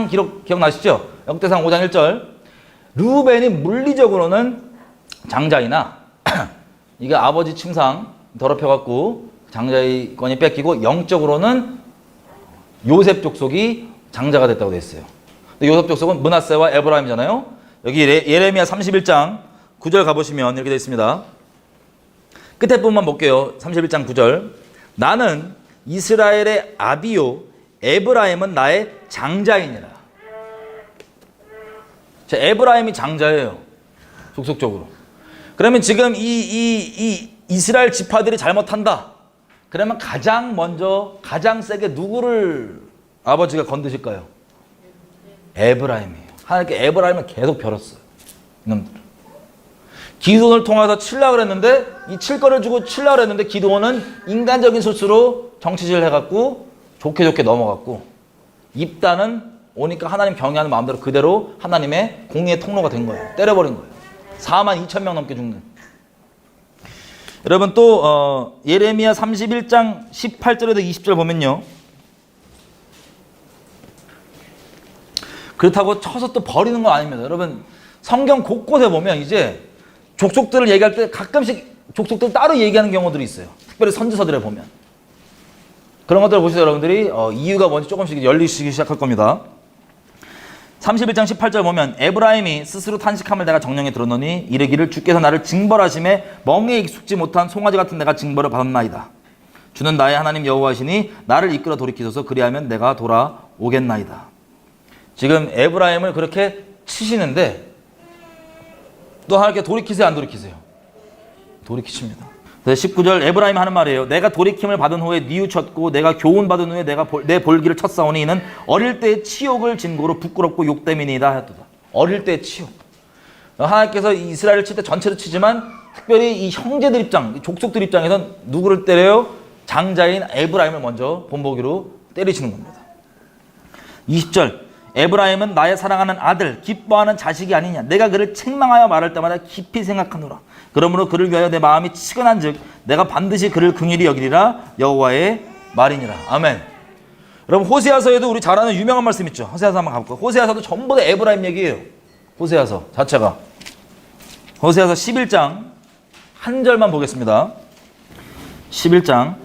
기록 기억나시죠? 역대상 5장 1절. 르우벤이 물리적으로는 장자이나 이게 아버지 침상 더럽혀갖고 장자의 권이 뺏기고 영적으로는 요셉 족속이 장자가 됐다고 되어 있어요. 근데 요셉 족속은 므낫세와 에브라임이잖아요. 여기 예레미야 31장 9절 가보시면 이렇게 되어 있습니다. 끝에 부분만 볼게요. 31장 9절. 나는 이스라엘의 아비요 에브라임은 나의 장자이니라. 자, 에브라임이 장자예요. 족속적으로. 그러면 지금 이 이스라엘 지파들이 잘못한다. 그러면 가장 먼저 가장 세게 누구를 아버지가 건드실까요? 에브라임이에요. 하나님께 에브라임을 계속 벼렀어요. 이놈들. 기드온을 통해서 칠라 했는데 이 칠 거를 주고 칠라 했는데 기드온은 인간적인 소스로 정치질을 해갖고 좋게 넘어갔고 입다는 오니까 하나님 경외하는 마음대로 그대로 하나님의 공의의 통로가 된 거예요. 때려버린 거예요. 42,000명 넘게 죽는. 여러분 또 예레미야 31장 18절에서 20절 보면요. 그렇다고 쳐서 또 버리는 건 아닙니다. 여러분 성경 곳곳에 보면 이제 족속들을 얘기할 때 가끔씩 족속들 따로 얘기하는 경우들이 있어요. 특별히 선지서들에 보면. 그런 것들을 보시죠. 여러분들이 이유가 뭔지 조금씩 열리시기 시작할 겁니다. 31장 18절 보면 에브라임이 스스로 탄식함을 내가 정령에 들었노니 이르기를 주께서 나를 징벌하심에 멍에 익숙지 못한 송아지 같은 내가 징벌을 받았나이다. 주는 나의 하나님 여호와시니 나를 이끌어 돌이키소서 그리하면 내가 돌아오겠나이다. 지금 에브라임을 그렇게 치시는데 또 하나님께 돌이키세요 안 돌이키세요? 돌이키십니다. 19절 에브라임이 하는 말이에요. 내가 돌이킴을 받은 후에 뉘우쳤고 내가 교훈받은 후에 내가 내 볼기를 쳤사오니 이는 어릴 때의 치욕을 진고로 부끄럽고 욕됨이니이다 하였도다. 어릴 때의 치욕. 하나님께서 이스라엘을 칠 때 전체로 치지만 특별히 이 형제들 입장, 족속들 입장에선 누구를 때려요? 장자인 에브라임을 먼저 본보기로 때리시는 겁니다. 20절 에브라임은 나의 사랑하는 아들, 기뻐하는 자식이 아니냐. 내가 그를 책망하여 말할 때마다 깊이 생각하노라. 그러므로 그를 위하여 내 마음이 치근한 즉 내가 반드시 그를 긍휼히 여기리라. 여호와의 말이니라. 아멘. 여러분 호세아서에도 우리 잘 아는 유명한 말씀 있죠. 호세아서 한번 가볼까요? 호세아서도 전부 다 에브라임 얘기예요. 호세아서 자체가. 호세아서 11장 한 절만 보겠습니다. 11장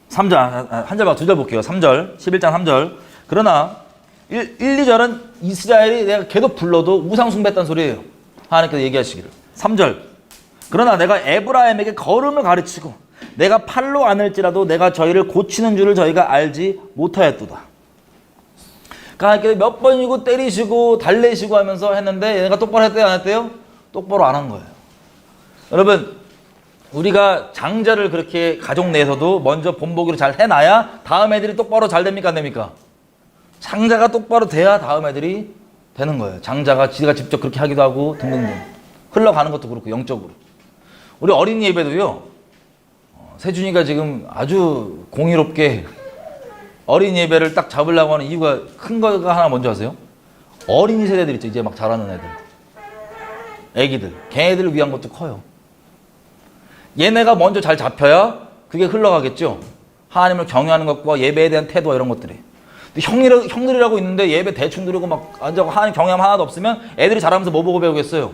3절, 한 절 말고 두 절 볼게요. 3절, 11장 3절. 그러나 1, 2절은 이스라엘이 내가 계속 불러도 우상 숭배했다는 소리예요. 하나님께서 얘기하시기를. 3절. 그러나 내가 에브라임에게 걸음을 가르치고 내가 팔로 안을지라도 내가 저희를 고치는 줄을 저희가 알지 못하였도다. 그러니까 하나님께서 몇 번이고 때리시고 달래시고 하면서 했는데 얘가 똑바로 했대요 안 했대요? 똑바로 안 한 거예요. 여러분 우리가 장자를 그렇게 가족 내에서도 먼저 본보기로 잘 해놔야 다음 애들이 똑바로 잘 됩니까 안 됩니까? 장자가 똑바로 돼야 다음 애들이 되는 거예요. 장자가 지가 직접 그렇게 하기도 하고 등등등 흘러가는 것도 그렇고 영적으로. 우리 어린이 예배도요. 세준이가 지금 아주 공의롭게 어린이 예배를 딱 잡으려고 하는 이유가 큰 거가 하나 뭔지 아세요? 어린이 세대들 있죠. 이제 막 자라는 애들. 애기들. 걔네들을 위한 것도 커요. 얘네가 먼저 잘 잡혀야 그게 흘러가겠죠. 하나님을 경외하는 것과 예배에 대한 태도와 이런 것들이. 형들이라고 있는데 예배 대충 드리고 막 앉아서 하나님 경외함 하나도 없으면 애들이 자라면서 뭐 보고 배우겠어요?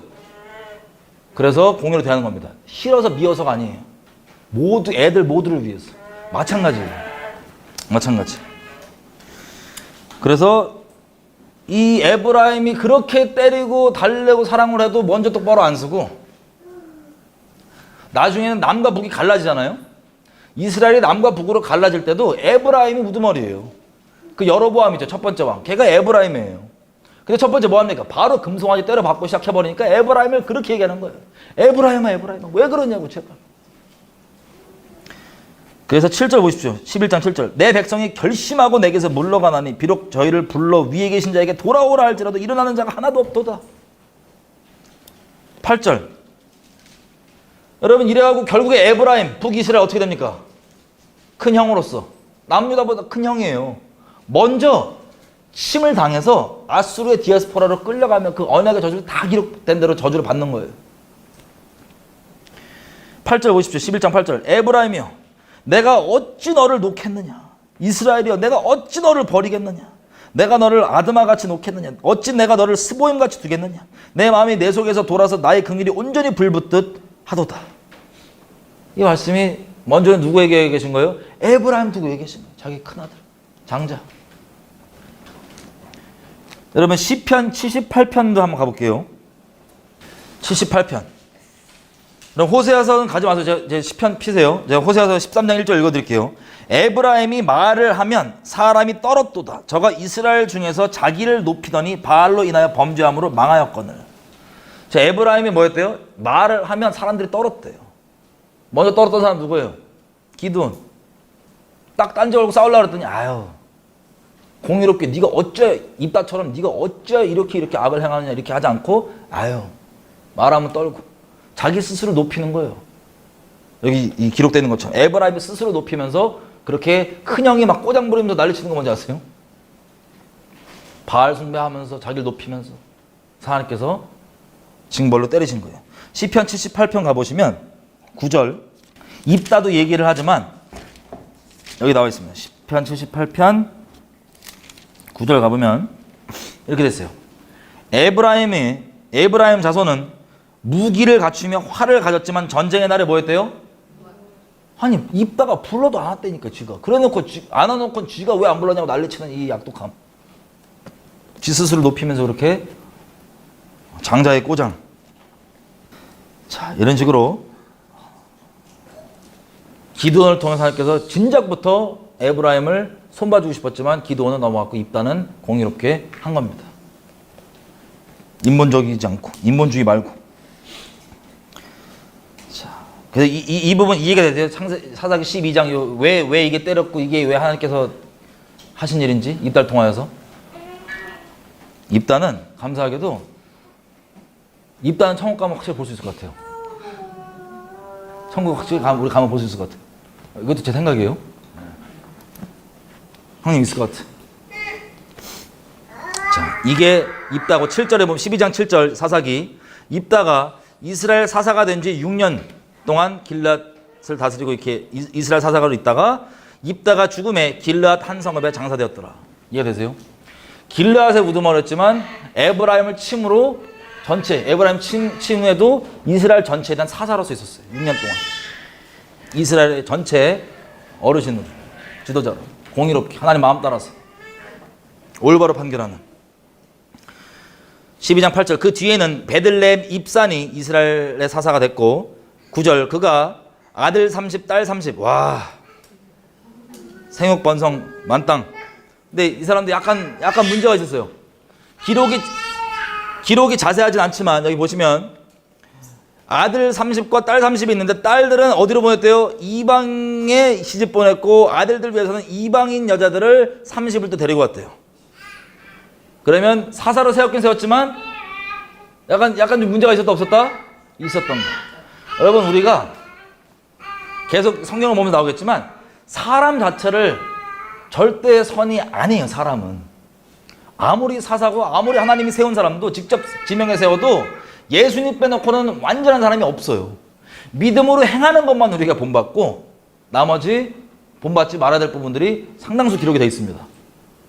그래서 공의로 대하는 겁니다. 싫어서 미워서가 아니에요. 모두 애들 모두를 위해서. 마찬가지예요. 마찬가지. 그래서 이 에브라임이 그렇게 때리고 달래고 사랑을 해도 먼저 똑바로 안 쓰고 나중에는 남과 북이 갈라지잖아요. 이스라엘이 남과 북으로 갈라질 때도 에브라임이 우두머리예요. 그 여로보암이죠. 첫 번째 왕. 걔가 에브라임이에요. 근데 첫 번째 뭐 합니까? 바로 금송아지 때려 받고 시작해버리니까 에브라임을 그렇게 얘기하는 거예요. 에브라임아 에브라임아 왜 그러냐고 제발. 그래서 7절 보십시오. 11장 7절. 내 백성이 결심하고 내게서 물러가나니 비록 저희를 불러 위에 계신 자에게 돌아오라 할지라도 일어나는 자가 하나도 없도다. 8절. 여러분 이래가고 결국에 에브라임, 북이스라엘 어떻게 됩니까? 큰 형으로서 남유다보다 큰 형이에요. 먼저 침을 당해서 아수르의 디아스포라로 끌려가면 그 언약의 저주를 다 기록된 대로 저주를 받는 거예요. 8절 보십시오. 11장 8절. 에브라임이여 내가 어찌 너를 놓겠느냐. 이스라엘이여 내가 어찌 너를 버리겠느냐. 내가 너를 아드마같이 놓겠느냐. 어찌 내가 너를 스보임같이 두겠느냐. 내 마음이 내 속에서 돌아서 나의 긍휼이 온전히 불붙듯 하도다. 이 말씀이 먼저는 누구에게 계신 거예요? 에브라임 두고 계신 거예요. 자기 큰아들 장자. 여러분 시편 78편도 한번 가볼게요. 78편. 그럼 호세아서는 가지 마세요. 제 시편 피세요. 제가 호세아서 13장 1절 읽어드릴게요. 에브라임이 말을 하면 사람이 떨었도다. 저가 이스라엘 중에서 자기를 높이더니 바알로 인하여 범죄함으로 망하였거늘. 자, 에브라임이 뭐였대요? 말을 하면 사람들이 떨었대요. 먼저 떨었던 사람 누구예요? 기드온. 딱 딴지 걸고 싸우려고 그랬더니 아유 공의롭게 네가 어째 입다처럼 네가 어째 이렇게 악을 행하느냐 이렇게 하지 않고 아유 말하면 떨고 자기 스스로 높이는 거예요. 여기 이 기록되는 것처럼 에브라임이 스스로 높이면서 그렇게 큰 형이 막 꼬장 부리면서 난리치는 거 뭔지 아세요? 바알 숭배하면서 자기를 높이면서 하나님께서 징벌로 때리신 거예요. 시편 78편 가보시면 9절 입다도 얘기를 하지만 여기 나와 있습니다. 시편 78편 9절 가보면 이렇게 됐어요. 에브라임 자손은 무기를 갖추며 활을 가졌지만 전쟁의 날에 뭐였대요? 아니 입다가 불러도 안 왔다니까 쥐가. 그래놓고 안 와놓고 쥐가 왜 안 불렀냐고 난리치는 이 약독함. 지 스스로 높이면서 그렇게 장자의 꼬장. 자, 이런 식으로 기드온을 통해서 하나님께서 진작부터 에브라임을 손봐주고 싶었지만 기드온은 넘어갔고 입다는 공의롭게 한 겁니다. 인본적이지 않고 인본주의 말고. 자, 그래서 이 부분 이해가 되세요? 사사기 12장 왜 이게 때렸고 이게 왜 하나님께서 하신 일인지 입다를 통하여서. 입다는 감사하게도 입다는 천국 가면 확실히 볼 수 있을 것 같아요. 천국 확실히 우리 가면 볼 수 있을 것 같아요. 이것도 제 생각이에요. 형님 있을 것 같아. 자, 이게 입다고 7절에 보면 12장 7절 사사기. 입다가 이스라엘 사사가 된 지 6년 동안 길앗을 다스리고 이렇게 이스라엘 사사가로 있다가 입다가 죽음에 길앗 한 성읍에 장사되었더라. 이해되세요? 길앗에 우두머렸지만 에브라임을 침으로 전체 에브라임 침후에도 이스라엘 전체에 대한 사사로서 있었어요. 6년 동안. 이스라엘의 전체 어르신으로, 지도자로, 공의롭게 하나님 마음 따라서 올바로 판결하는. 12장 8절 그 뒤에는 베들레헴 입산이 이스라엘의 사사가 됐고 9절 그가 아들 30, 딸 30. 와, 생육 번성 만땅. 근데 이 사람들 약간 문제가 있었어요. 기록이 자세하진 않지만 여기 보시면 아들 30과 딸 30이 있는데 딸들은 어디로 보냈대요? 이방에 시집 보냈고 아들들 위해서는 이방인 여자들을 30을 또 데리고 왔대요. 그러면 사사로 세웠긴 세웠지만 약간 좀 문제가 있었다 없었다? 있었던 거. 여러분 우리가 계속 성경을 보면 나오겠지만 사람 자체를 절대 선이 아니에요. 사람은 아무리 사사고 아무리 하나님이 세운 사람도 직접 지명해 세워도 예수님 빼놓고는 완전한 사람이 없어요. 믿음으로 행하는 것만 우리가 본받고 나머지 본받지 말아야 될 부분들이 상당수 기록이 되어 있습니다.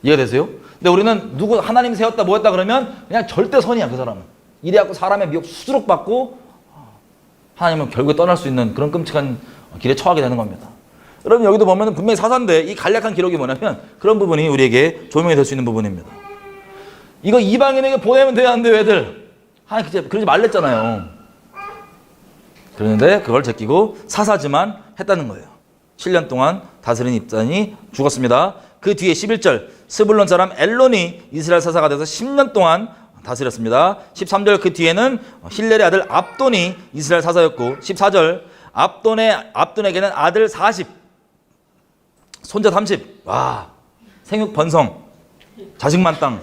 이해가 되세요? 근데 우리는 누구 하나님이 세웠다 뭐했다 그러면 그냥 절대 선이야. 그 사람은 이래갖고 사람의 미혹 수두룩 받고 하나님은 결국에 떠날 수 있는 그런 끔찍한 길에 처하게 되는 겁니다. 여러분 여기도 보면 분명히 사사인데 이 간략한 기록이 뭐냐면 그런 부분이 우리에게 조명이 될 수 있는 부분입니다. 이거 이방인에게 보내면 돼야 하는데 왜들 하나님 그러지 말랬잖아요. 그런데 그걸 제끼고 사사지만 했다는 거예요. 7년 동안 다스린 입산이 죽었습니다. 그 뒤에 11절 스불론 사람 엘론이 이스라엘 사사가 돼서 10년 동안 다스렸습니다. 13절 그 뒤에는 힐렐의 아들 압돈이 이스라엘 사사였고 14절 압돈에게는 아들 40 손자 30. 와, 생육 번성 자식 만땅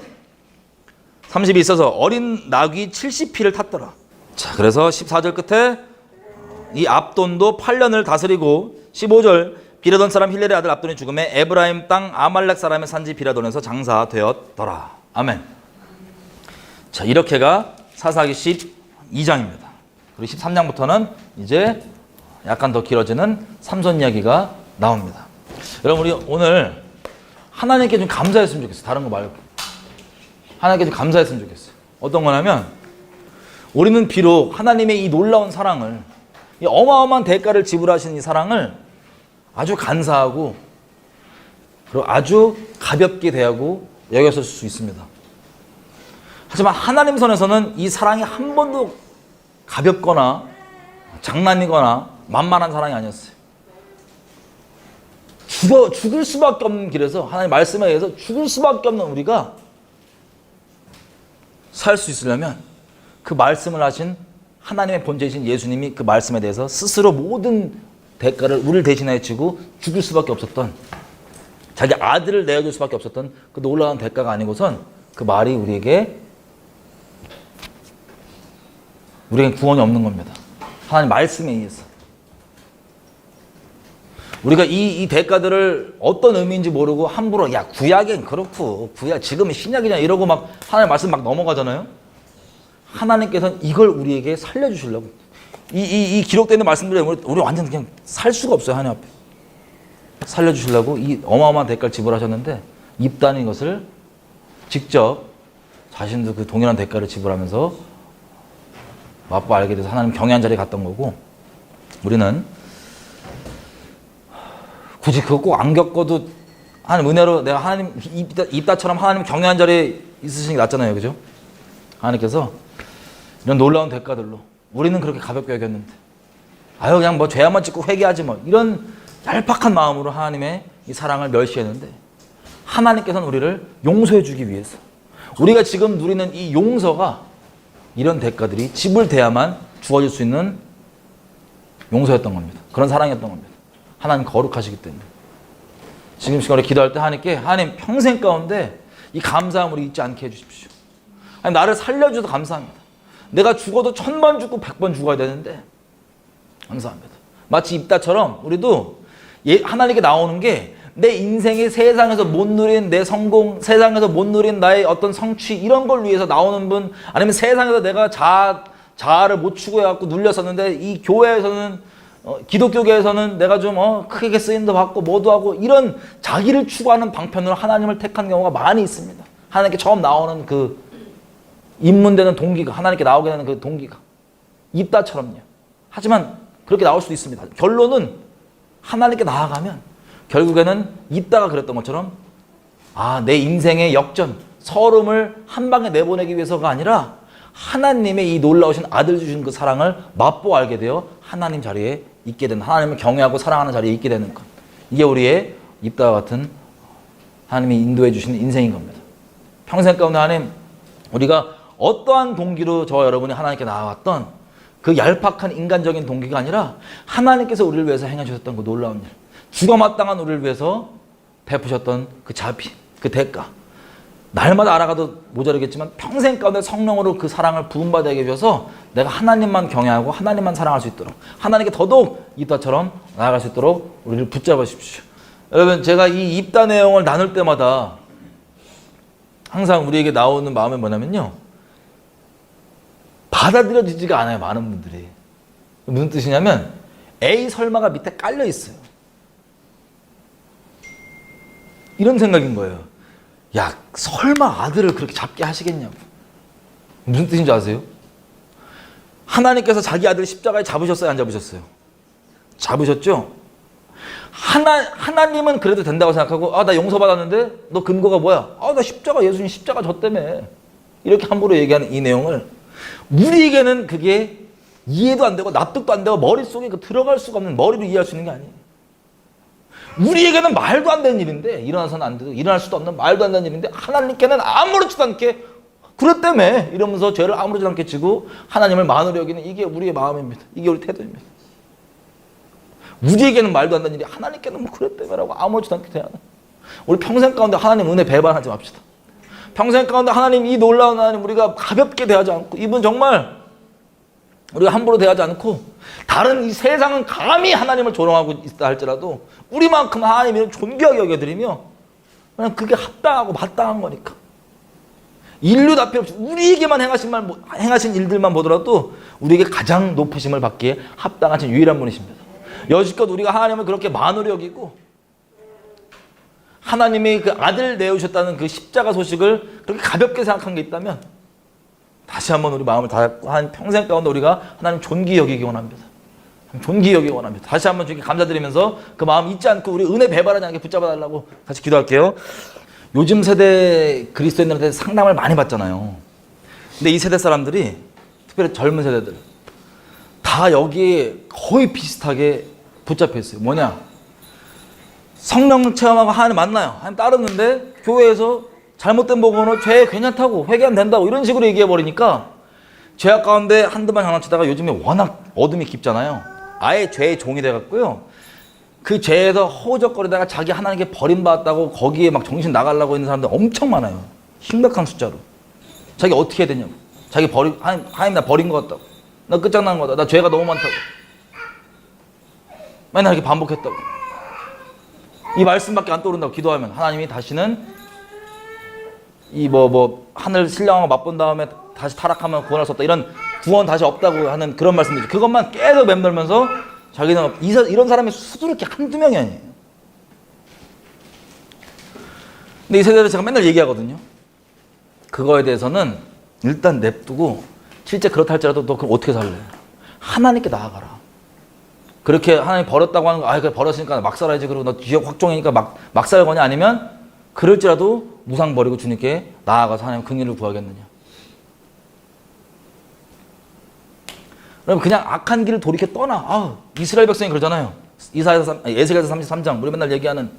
30이 있어서 어린 낙이 70피를 탔더라. 자, 그래서 14절 끝에 이 압돈도 8년을 다스리고 15절 비라돈 사람 힐렐의 아들 압돈이 죽음에 에브라임 땅 아말렉 사람의 산지 비라돈에서 장사되었더라. 아멘. 자, 이렇게가 사사기 12장입니다. 그리고 13장부터는 이제 약간 더 길어지는 삼손 이야기가 나옵니다. 여러분 우리 오늘 하나님께 좀 감사했으면 좋겠어요. 다른 거 말고 하나님께 좀 감사했으면 좋겠어요. 어떤 거냐면 우리는 비록 하나님의 이 놀라운 사랑을 이 어마어마한 대가를 지불하신 이 사랑을 아주 간사하고 그리고 아주 가볍게 대하고 여겼을 수 있습니다. 하지만 하나님 선에서는 이 사랑이 한 번도 가볍거나 장난이거나 만만한 사랑이 아니었어요. 죽을 수밖에 없는 길에서 하나님 말씀에 의해서 죽을 수밖에 없는 우리가 살 수 있으려면 그 말씀을 하신 하나님의 본체이신 예수님이 그 말씀에 대해서 스스로 모든 대가를 우리를 대신하여 지고 죽을 수밖에 없었던 자기 아들을 내어줄 수밖에 없었던 그 놀라운 대가가 아니고선 그 말이 우리에게 구원이 없는 겁니다. 하나님 말씀에 의해서. 우리가 이 대가들을 어떤 의미인지 모르고 함부로 야 구약엔 그렇고 지금은 신약이냐 이러고 막 하나님 말씀 막 넘어가잖아요. 하나님께서는 이걸 우리에게 살려주시려고 이 기록되는 말씀들에 우리 완전 그냥 살 수가 없어요. 하나님 앞에 살려주시려고 이 어마어마한 대가를 지불하셨는데 입단인 것을 직접 자신도 그 동일한 대가를 지불하면서 맛보 알게 돼서 하나님 경외한 자리에 갔던 거고 우리는 굳이 그거 꼭 안 겪어도 하나님 은혜로 내가 하나님 입다처럼 하나님 경외한 자리에 있으시는 게 낫잖아요. 그죠? 하나님께서 이런 놀라운 대가들로 우리는 그렇게 가볍게 여겼는데 아유 그냥 뭐 죄 한번 짓고 회개하지 뭐 이런 얄팍한 마음으로 하나님의 이 사랑을 멸시했는데 하나님께서는 우리를 용서해 주기 위해서 우리가 지금 누리는 이 용서가 이런 대가들이 지불돼야만 주어질 수 있는 용서였던 겁니다. 그런 사랑이었던 겁니다. 하나님 거룩하시기 때문에 지금 시간에 기도할 때 하나님께 하나님 평생 가운데 이 감사함을 잊지 않게 해주십시오. 하나님 나를 살려주셔서 감사합니다. 내가 죽어도 1000번 죽고 100번 죽어야 되는데 감사합니다. 마치 입다처럼 우리도 하나님께 나오는 게 내 인생의 세상에서 못 누린 내 성공, 세상에서 못 누린 나의 어떤 성취 이런 걸 위해서 나오는 분 아니면 세상에서 내가 자아를 못 추구해갖고 눌렸었는데 이 교회에서는 기독교계에서는 내가 좀 크게 쓰임도 받고 뭐도 하고 이런 자기를 추구하는 방편으로 하나님을 택한 경우가 많이 있습니다. 하나님께 처음 나오는 그 입문되는 동기가 하나님께 나오게 되는 그 동기가 입다처럼요. 하지만 그렇게 나올 수도 있습니다. 결론은 하나님께 나아가면 결국에는 입다가 그랬던 것처럼 내 인생의 역전, 서름을 한 방에 내보내기 위해서가 아니라 하나님의 이 놀라우신 아들 주신 그 사랑을 맛보아 알게 되어 하나님 자리에 있게 되는 하나님을 경외하고 사랑하는 자리에 있게 되는 것. 이게 우리의 입다와 같은 하나님이 인도해 주시는 인생인 겁니다. 평생 가운데 하나님 우리가 어떠한 동기로 저와 여러분이 하나님께 나아갔던 그 얄팍한 인간적인 동기가 아니라 하나님께서 우리를 위해서 행해 주셨던 그 놀라운 일, 죽어마땅한 우리를 위해서 베푸셨던 그 자비, 그 대가 날마다 알아가도 모자르겠지만 평생 가운데 성령으로 그 사랑을 부음받게 해주셔서 내가 하나님만 경외하고 하나님만 사랑할 수 있도록 하나님께 더더욱 입다처럼 나아갈 수 있도록 우리를 붙잡아 주십시오. 여러분 제가 이 입다 내용을 나눌 때마다 항상 우리에게 나오는 마음이 뭐냐면요, 받아들여지지가 않아요. 많은 분들이. 무슨 뜻이냐면 에이 설마가 밑에 깔려 있어요. 이런 생각인 거예요. 야 설마 아들을 그렇게 잡게 하시겠냐고. 무슨 뜻인지 아세요? 하나님께서 자기 아들 십자가에 잡으셨어요? 안 잡으셨어요? 잡으셨죠? 하나님은 그래도 된다고 생각하고 나 용서받았는데 너 근거가 뭐야? 나 십자가 예수님 십자가 저 때문에 이렇게 함부로 얘기하는 이 내용을 우리에게는 그게 이해도 안 되고 납득도 안 되고 머릿속에 들어갈 수가 없는, 머리로 이해할 수 있는 게 아니에요. 우리에게는 말도 안 되는 일인데, 일어나서는 안 되고 일어날 수도 없는 말도 안 되는 일인데 하나님께는 아무렇지도 않게 그랬다며 이러면서 죄를 아무렇지도 않게 지고 하나님을 만으로 여기는 이게 우리의 마음입니다. 이게 우리 태도입니다. 우리에게는 말도 안 되는 일이 하나님께는 뭐 그랬다며라고 아무렇지도 않게 대하는, 우리 평생 가운데 하나님 은혜 배반하지 맙시다. 평생 가운데 하나님 이 놀라운 하나님 우리가 가볍게 대하지 않고, 이분 정말 우리가 함부로 대하지 않고, 다른 이 세상은 감히 하나님을 조롱하고 있다 할지라도 우리만큼 하나님을 존귀하게 여겨드리며 그냥 그게 합당하고 마땅한 거니까 인류 다 필요 없이 우리에게만 행하신 일들만 보더라도 우리에게 가장 높으심을 받기에 합당하신 유일한 분이십니다. 여지껏 우리가 하나님을 그렇게 만으로 여기고 하나님이 그 아들 내어주셨다는 그 십자가 소식을 그렇게 가볍게 생각한 게 있다면 다시 한번 우리 마음을 닫고 한 평생 가운데 우리가 하나님 존귀 여기기 원합니다. 존귀 여기기 원합니다. 다시 한번 주님께 감사드리면서 그 마음 잊지 않고 우리 은혜 배발하지 않게 붙잡아 달라고 같이 기도할게요. 요즘 세대 그리스도인들한테 상담을 많이 받잖아요. 근데 이 세대 사람들이, 특별히 젊은 세대들, 다 여기에 거의 비슷하게 붙잡혀 있어요. 뭐냐? 성령 체험하고 하나님 만나요. 하나님 따르는데 교회에서 잘못된 복음으로 죄 괜찮다고 회개하면 된다고 이런 식으로 얘기해버리니까 죄악 가운데 한두 번 장난치다가 요즘에 워낙 어둠이 깊잖아요. 아예 죄의 종이 돼갖고요. 그 죄에서 허우적거리다가 자기 하나님께 버림받았다고 거기에 막 정신 나가려고 있는 사람들 엄청 많아요. 심각한 숫자로. 자기 어떻게 해야 되냐고. 자기 하나님 나 버린 것 같다고. 나 끝장난 거다. 나 죄가 너무 많다고. 맨날 이렇게 반복했다고. 이 말씀밖에 안 떠오른다고 기도하면 하나님이 다시는 이 하늘 신령하고 맛본 다음에 다시 타락하면 구원할 수 없다. 이런 구원 다시 없다고 하는 그런 말씀이죠. 그것만 계속 맴돌면서 자기는 이런 사람이 수두룩히 한두 명이 아니에요. 근데 이 세대를 제가 맨날 얘기하거든요. 그거에 대해서는 일단 냅두고 실제 그렇다 할지라도 너 그럼 어떻게 살래? 하나님께 나아가라. 그렇게 하나님 버렸다고 하는 거, 그래 버렸으니까 막 살아야지. 그리고 너 지역 확정이니까 막 살거냐? 아니면 그럴지라도 무상 버리고 주님께 나아가서 하나님 긍휼을 구하겠느냐? 그럼 그냥 악한 길을 돌이켜 떠나. 이스라엘 백성이 그러잖아요. 에스겔서 33장 우리 맨날 얘기하는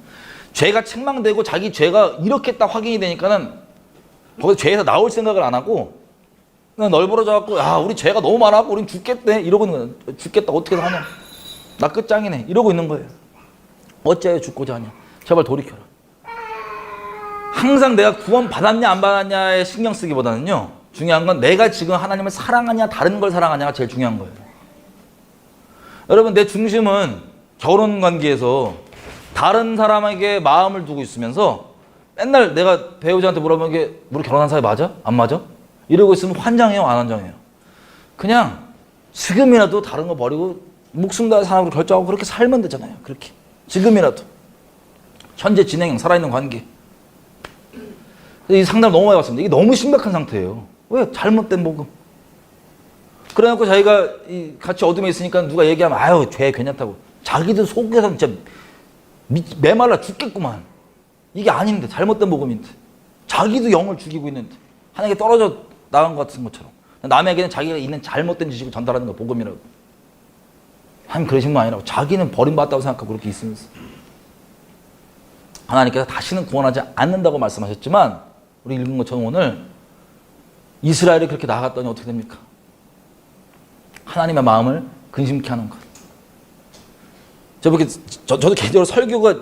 죄가 책망되고 자기 죄가 이렇게 딱 확인이 되니까는 거기서 죄에서 나올 생각을 안 하고 그냥 널브러져 갖고 우리 죄가 너무 많아갖고 우린 죽겠대 이러고 있는 거야. 죽겠다 어떻게 하냐? 나 끝장이네 이러고 있는 거예요. 어째요 죽고자 하냐? 제발 돌이켜라. 항상 내가 구원 받았냐 안 받았냐에 신경 쓰기보다는요, 중요한 건 내가 지금 하나님을 사랑하냐 다른 걸 사랑하냐가 제일 중요한 거예요. 여러분, 내 중심은 결혼 관계에서 다른 사람에게 마음을 두고 있으면서 맨날 내가 배우자한테 물어보는 게 우리 결혼한 사이 맞아? 안 맞아? 이러고 있으면 환장해요 안 환장해요? 그냥 지금이라도 다른 거 버리고 목숨 다해 사람으로 결정하고 그렇게 살면 되잖아요. 그렇게 지금이라도 현재 진행 살아있는 관계. 이 상담 너무 많이 봤습니다. 이게 너무 심각한 상태예요. 왜? 잘못된 복음. 그래놓고 자기가 같이 어둠에 있으니까 누가 얘기하면 죄 괜찮다고. 자기들 속에서 진짜 메말라 죽겠구만. 이게 아닌데, 잘못된 복음인데. 자기도 영을 죽이고 있는데. 하나님께 떨어져 나간 것 같은 것처럼. 남에게는 자기가 있는 잘못된 지식을 전달하는 거 복음이라고. 하나님 그러신 거 아니라고. 자기는 버림받았다고 생각하고 그렇게 있으면서. 하나님께서 다시는 구원하지 않는다고 말씀하셨지만 우리 읽은 것처럼 오늘 이스라엘이 그렇게 나아갔더니 어떻게 됩니까? 하나님의 마음을 근심케 하는 것. 저도 개인적으로 설교가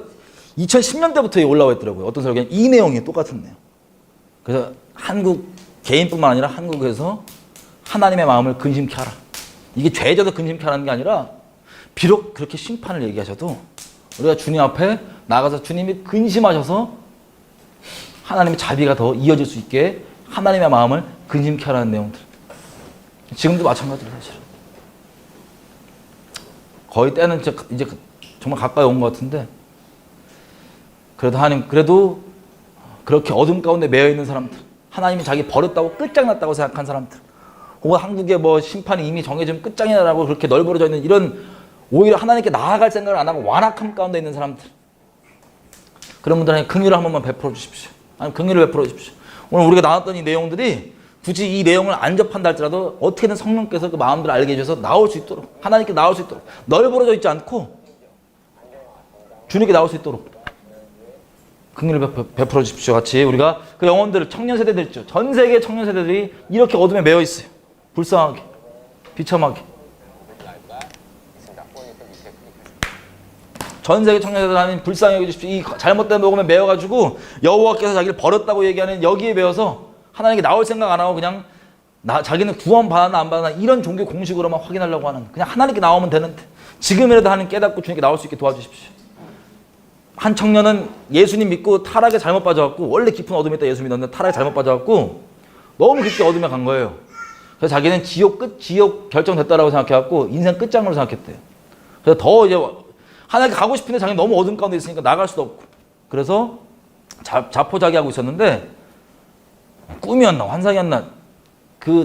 2010년대부터 올라와 있더라고요. 어떤 설교는 이 내용이 똑같은 내용. 그래서 한국 개인뿐만 아니라 한국에서 하나님의 마음을 근심케 하라. 이게 죄져서 근심케 하라는 게 아니라 비록 그렇게 심판을 얘기하셔도 우리가 주님 앞에 나가서 주님이 근심하셔서 하나님의 자비가 더 이어질 수 있게 하나님의 마음을 근심케 하라는 내용들. 지금도 마찬가지로 사실은. 거의 때는 이제 정말 가까이 온 것 같은데, 그래도 하나님, 그래도 그렇게 어둠 가운데 매여 있는 사람들, 하나님이 자기 버렸다고 끝장났다고 생각한 사람들, 혹은 한국의 심판이 이미 정해진 끝장이라고 그렇게 널브러져 있는 이런, 오히려 하나님께 나아갈 생각을 안 하고 완악함 가운데 있는 사람들, 그런 분들한테 긍휼을 한 번만 베풀어 주십시오. 아니면 긍휼을 베풀어 주십시오. 오늘 우리가 나눴던 이 내용들이 굳이 이 내용을 안 접한다 할지라도 어떻게든 성령께서 그 마음들을 알게 해주셔서 나올 수 있도록, 하나님께 나올 수 있도록, 널브러져 있지 않고 주님께 나올 수 있도록 긍휼을 베풀어 주십시오. 같이 우리가 그 영혼들을, 청년 세대들 있죠. 전 세계 청년 세대들이 이렇게 어둠에 매여 있어요. 불쌍하게, 비참하게. 전 세계 청년 세대들 하나님 불쌍히 여겨주십시오. 이 잘못된 녹음에 매여가지고 여호와께서 자기를 버렸다고 얘기하는 여기에 매여서 하나님께 나올 생각 안 하고 그냥 자기는 구원 받았나 안 받았나 이런 종교 공식으로만 확인하려고 하는, 그냥 하나님께 나오면 되는데 지금이라도 하나님 깨닫고 주님께 나올 수 있게 도와주십시오. 한 청년은 예수님 믿고 타락에 잘못 빠져갖고, 원래 깊은 어둠에 있다 예수 믿었는데 타락에 잘못 빠져갖고 너무 깊게 어둠에 간 거예요. 그래서 자기는 지옥 결정됐다라고 생각해갖고 인생 끝장으로 생각했대요. 그래서 더 이제 하나님께 가고 싶은데 자기는 너무 어둠 가운데 있으니까 나갈 수도 없고, 그래서 자포자기하고 있었는데 꿈이었나 환상이었나,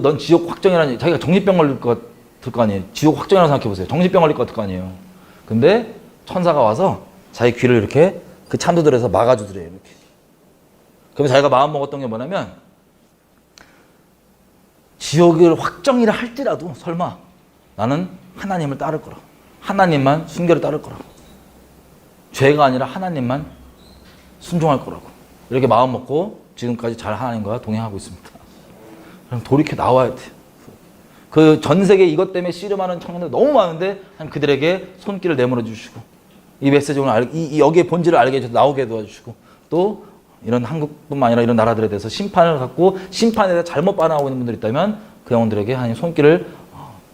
넌 지옥 확정이라니, 자기가 정신병 걸릴 것 같을 거 아니에요. 지옥 확정이라고 생각해보세요. 정신병 걸릴 것 같을 거 아니에요. 근데 천사가 와서 자기 귀를 이렇게 그 찬도들에서 막아주더래요. 이렇게. 그러면 자기가 마음 먹었던 게 뭐냐면, 지옥을 확정이라 할지라도 설마 나는 하나님을 따를 거라고, 하나님만 순결을 따를 거라고, 죄가 아니라 하나님만 순종할 거라고, 이렇게 마음 먹고 지금까지 잘 하나님과 동행하고 있습니다. 그럼 돌이켜 나와야 돼요. 그 전 세계 이것 때문에 씨름하는 청년들 너무 많은데 그들에게 손길을 내밀어 주시고, 이 메시지 오늘 여기에 본질을 알게 해줘서 나오게 도와주시고, 또 이런 한국뿐만 아니라 이런 나라들에 대해서 심판을 갖고 심판에 대해서 잘못 반응하고 있는 분들이 있다면 그 영혼들에게 하나님 손길을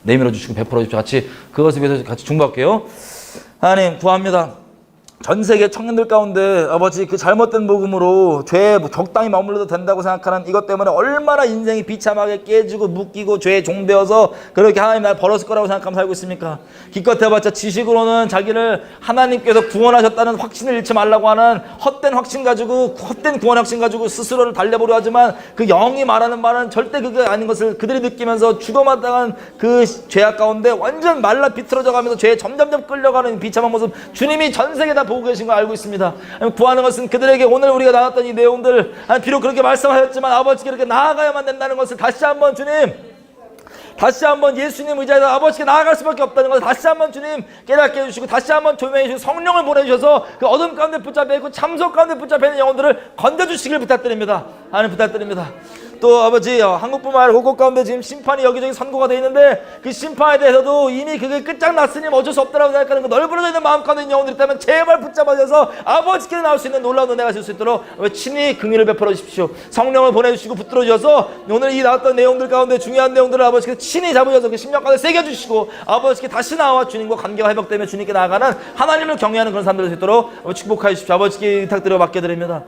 내밀어 주시고 베풀어 주십시오. 같이 그것에 비해서 같이 중보할게요. 하나님 구합니다. 전 세계 청년들 가운데 아버지 그 잘못된 복음으로 죄에 적당히 머물러도 된다고 생각하는 이것 때문에 얼마나 인생이 비참하게 깨지고 묶이고 죄에 종되어서 그렇게 하나님 날 벌었을 거라고 생각하면 살고 있습니까? 기껏 해봤자 지식으로는 자기를 하나님께서 구원하셨다는 확신을 잃지 말라고 하는 헛된 확신 가지고 헛된 구원 확신 가지고 스스로를 달래보려 하지만 그 영이 말하는 말은 절대 그게 아닌 것을 그들이 느끼면서 죽어마땅한 그 죄악 가운데 완전 말라 비틀어져 가면서 죄에 점점점 끌려가는 비참한 모습 주님이 전 세계 다 보고 계신 거 알고 있습니다. 구하는 것은 그들에게 오늘 우리가 나눴던 이 내용들 비록 그렇게 말씀하셨지만 아버지께 이렇게 나아가야만 된다는 것을 다시 한번 주님 다시 한번 예수님 의자에서 아버지께 나아갈 수밖에 없다는 것을 다시 한번 주님 깨닫게 해주시고 다시 한번 조명해 주시고 성령을 보내주셔서 그 어둠 가운데 붙잡혀 있고 참석 가운데 붙잡혀 있는 영혼들을 건져주시길 부탁드립니다. 하나님 부탁드립니다. 또 아버지 한국뿐만 아니라 곳곳 가운데 지금 심판이 여기저기 선고가 되어 있는데 그 심판에 대해서도 이미 그게 끝장났으니 어쩔 수 없다라고 생각하는 그 널브러져 있는 마음 가운데 있는 영혼들이 있다면 제발 붙잡아줘서 아버지께 나올 수 있는 놀라운 은혜가 있을 수 있도록 친히 긍휼을 베풀어 주십시오. 성령을 보내주시고 붙들어 주셔서 오늘 이 나왔던 내용들 가운데 중요한 내용들을 아버지께 친히 잡으셔서 그 심령 가운데 새겨주시고 아버지께 다시 나와 주님과 관계가 회복되며 주님께 나아가는 하나님을 경외하는 그런 사람들 될 수 있도록 축복하여 주십시오. 아버지께 부탁드려 맡겨드립니다.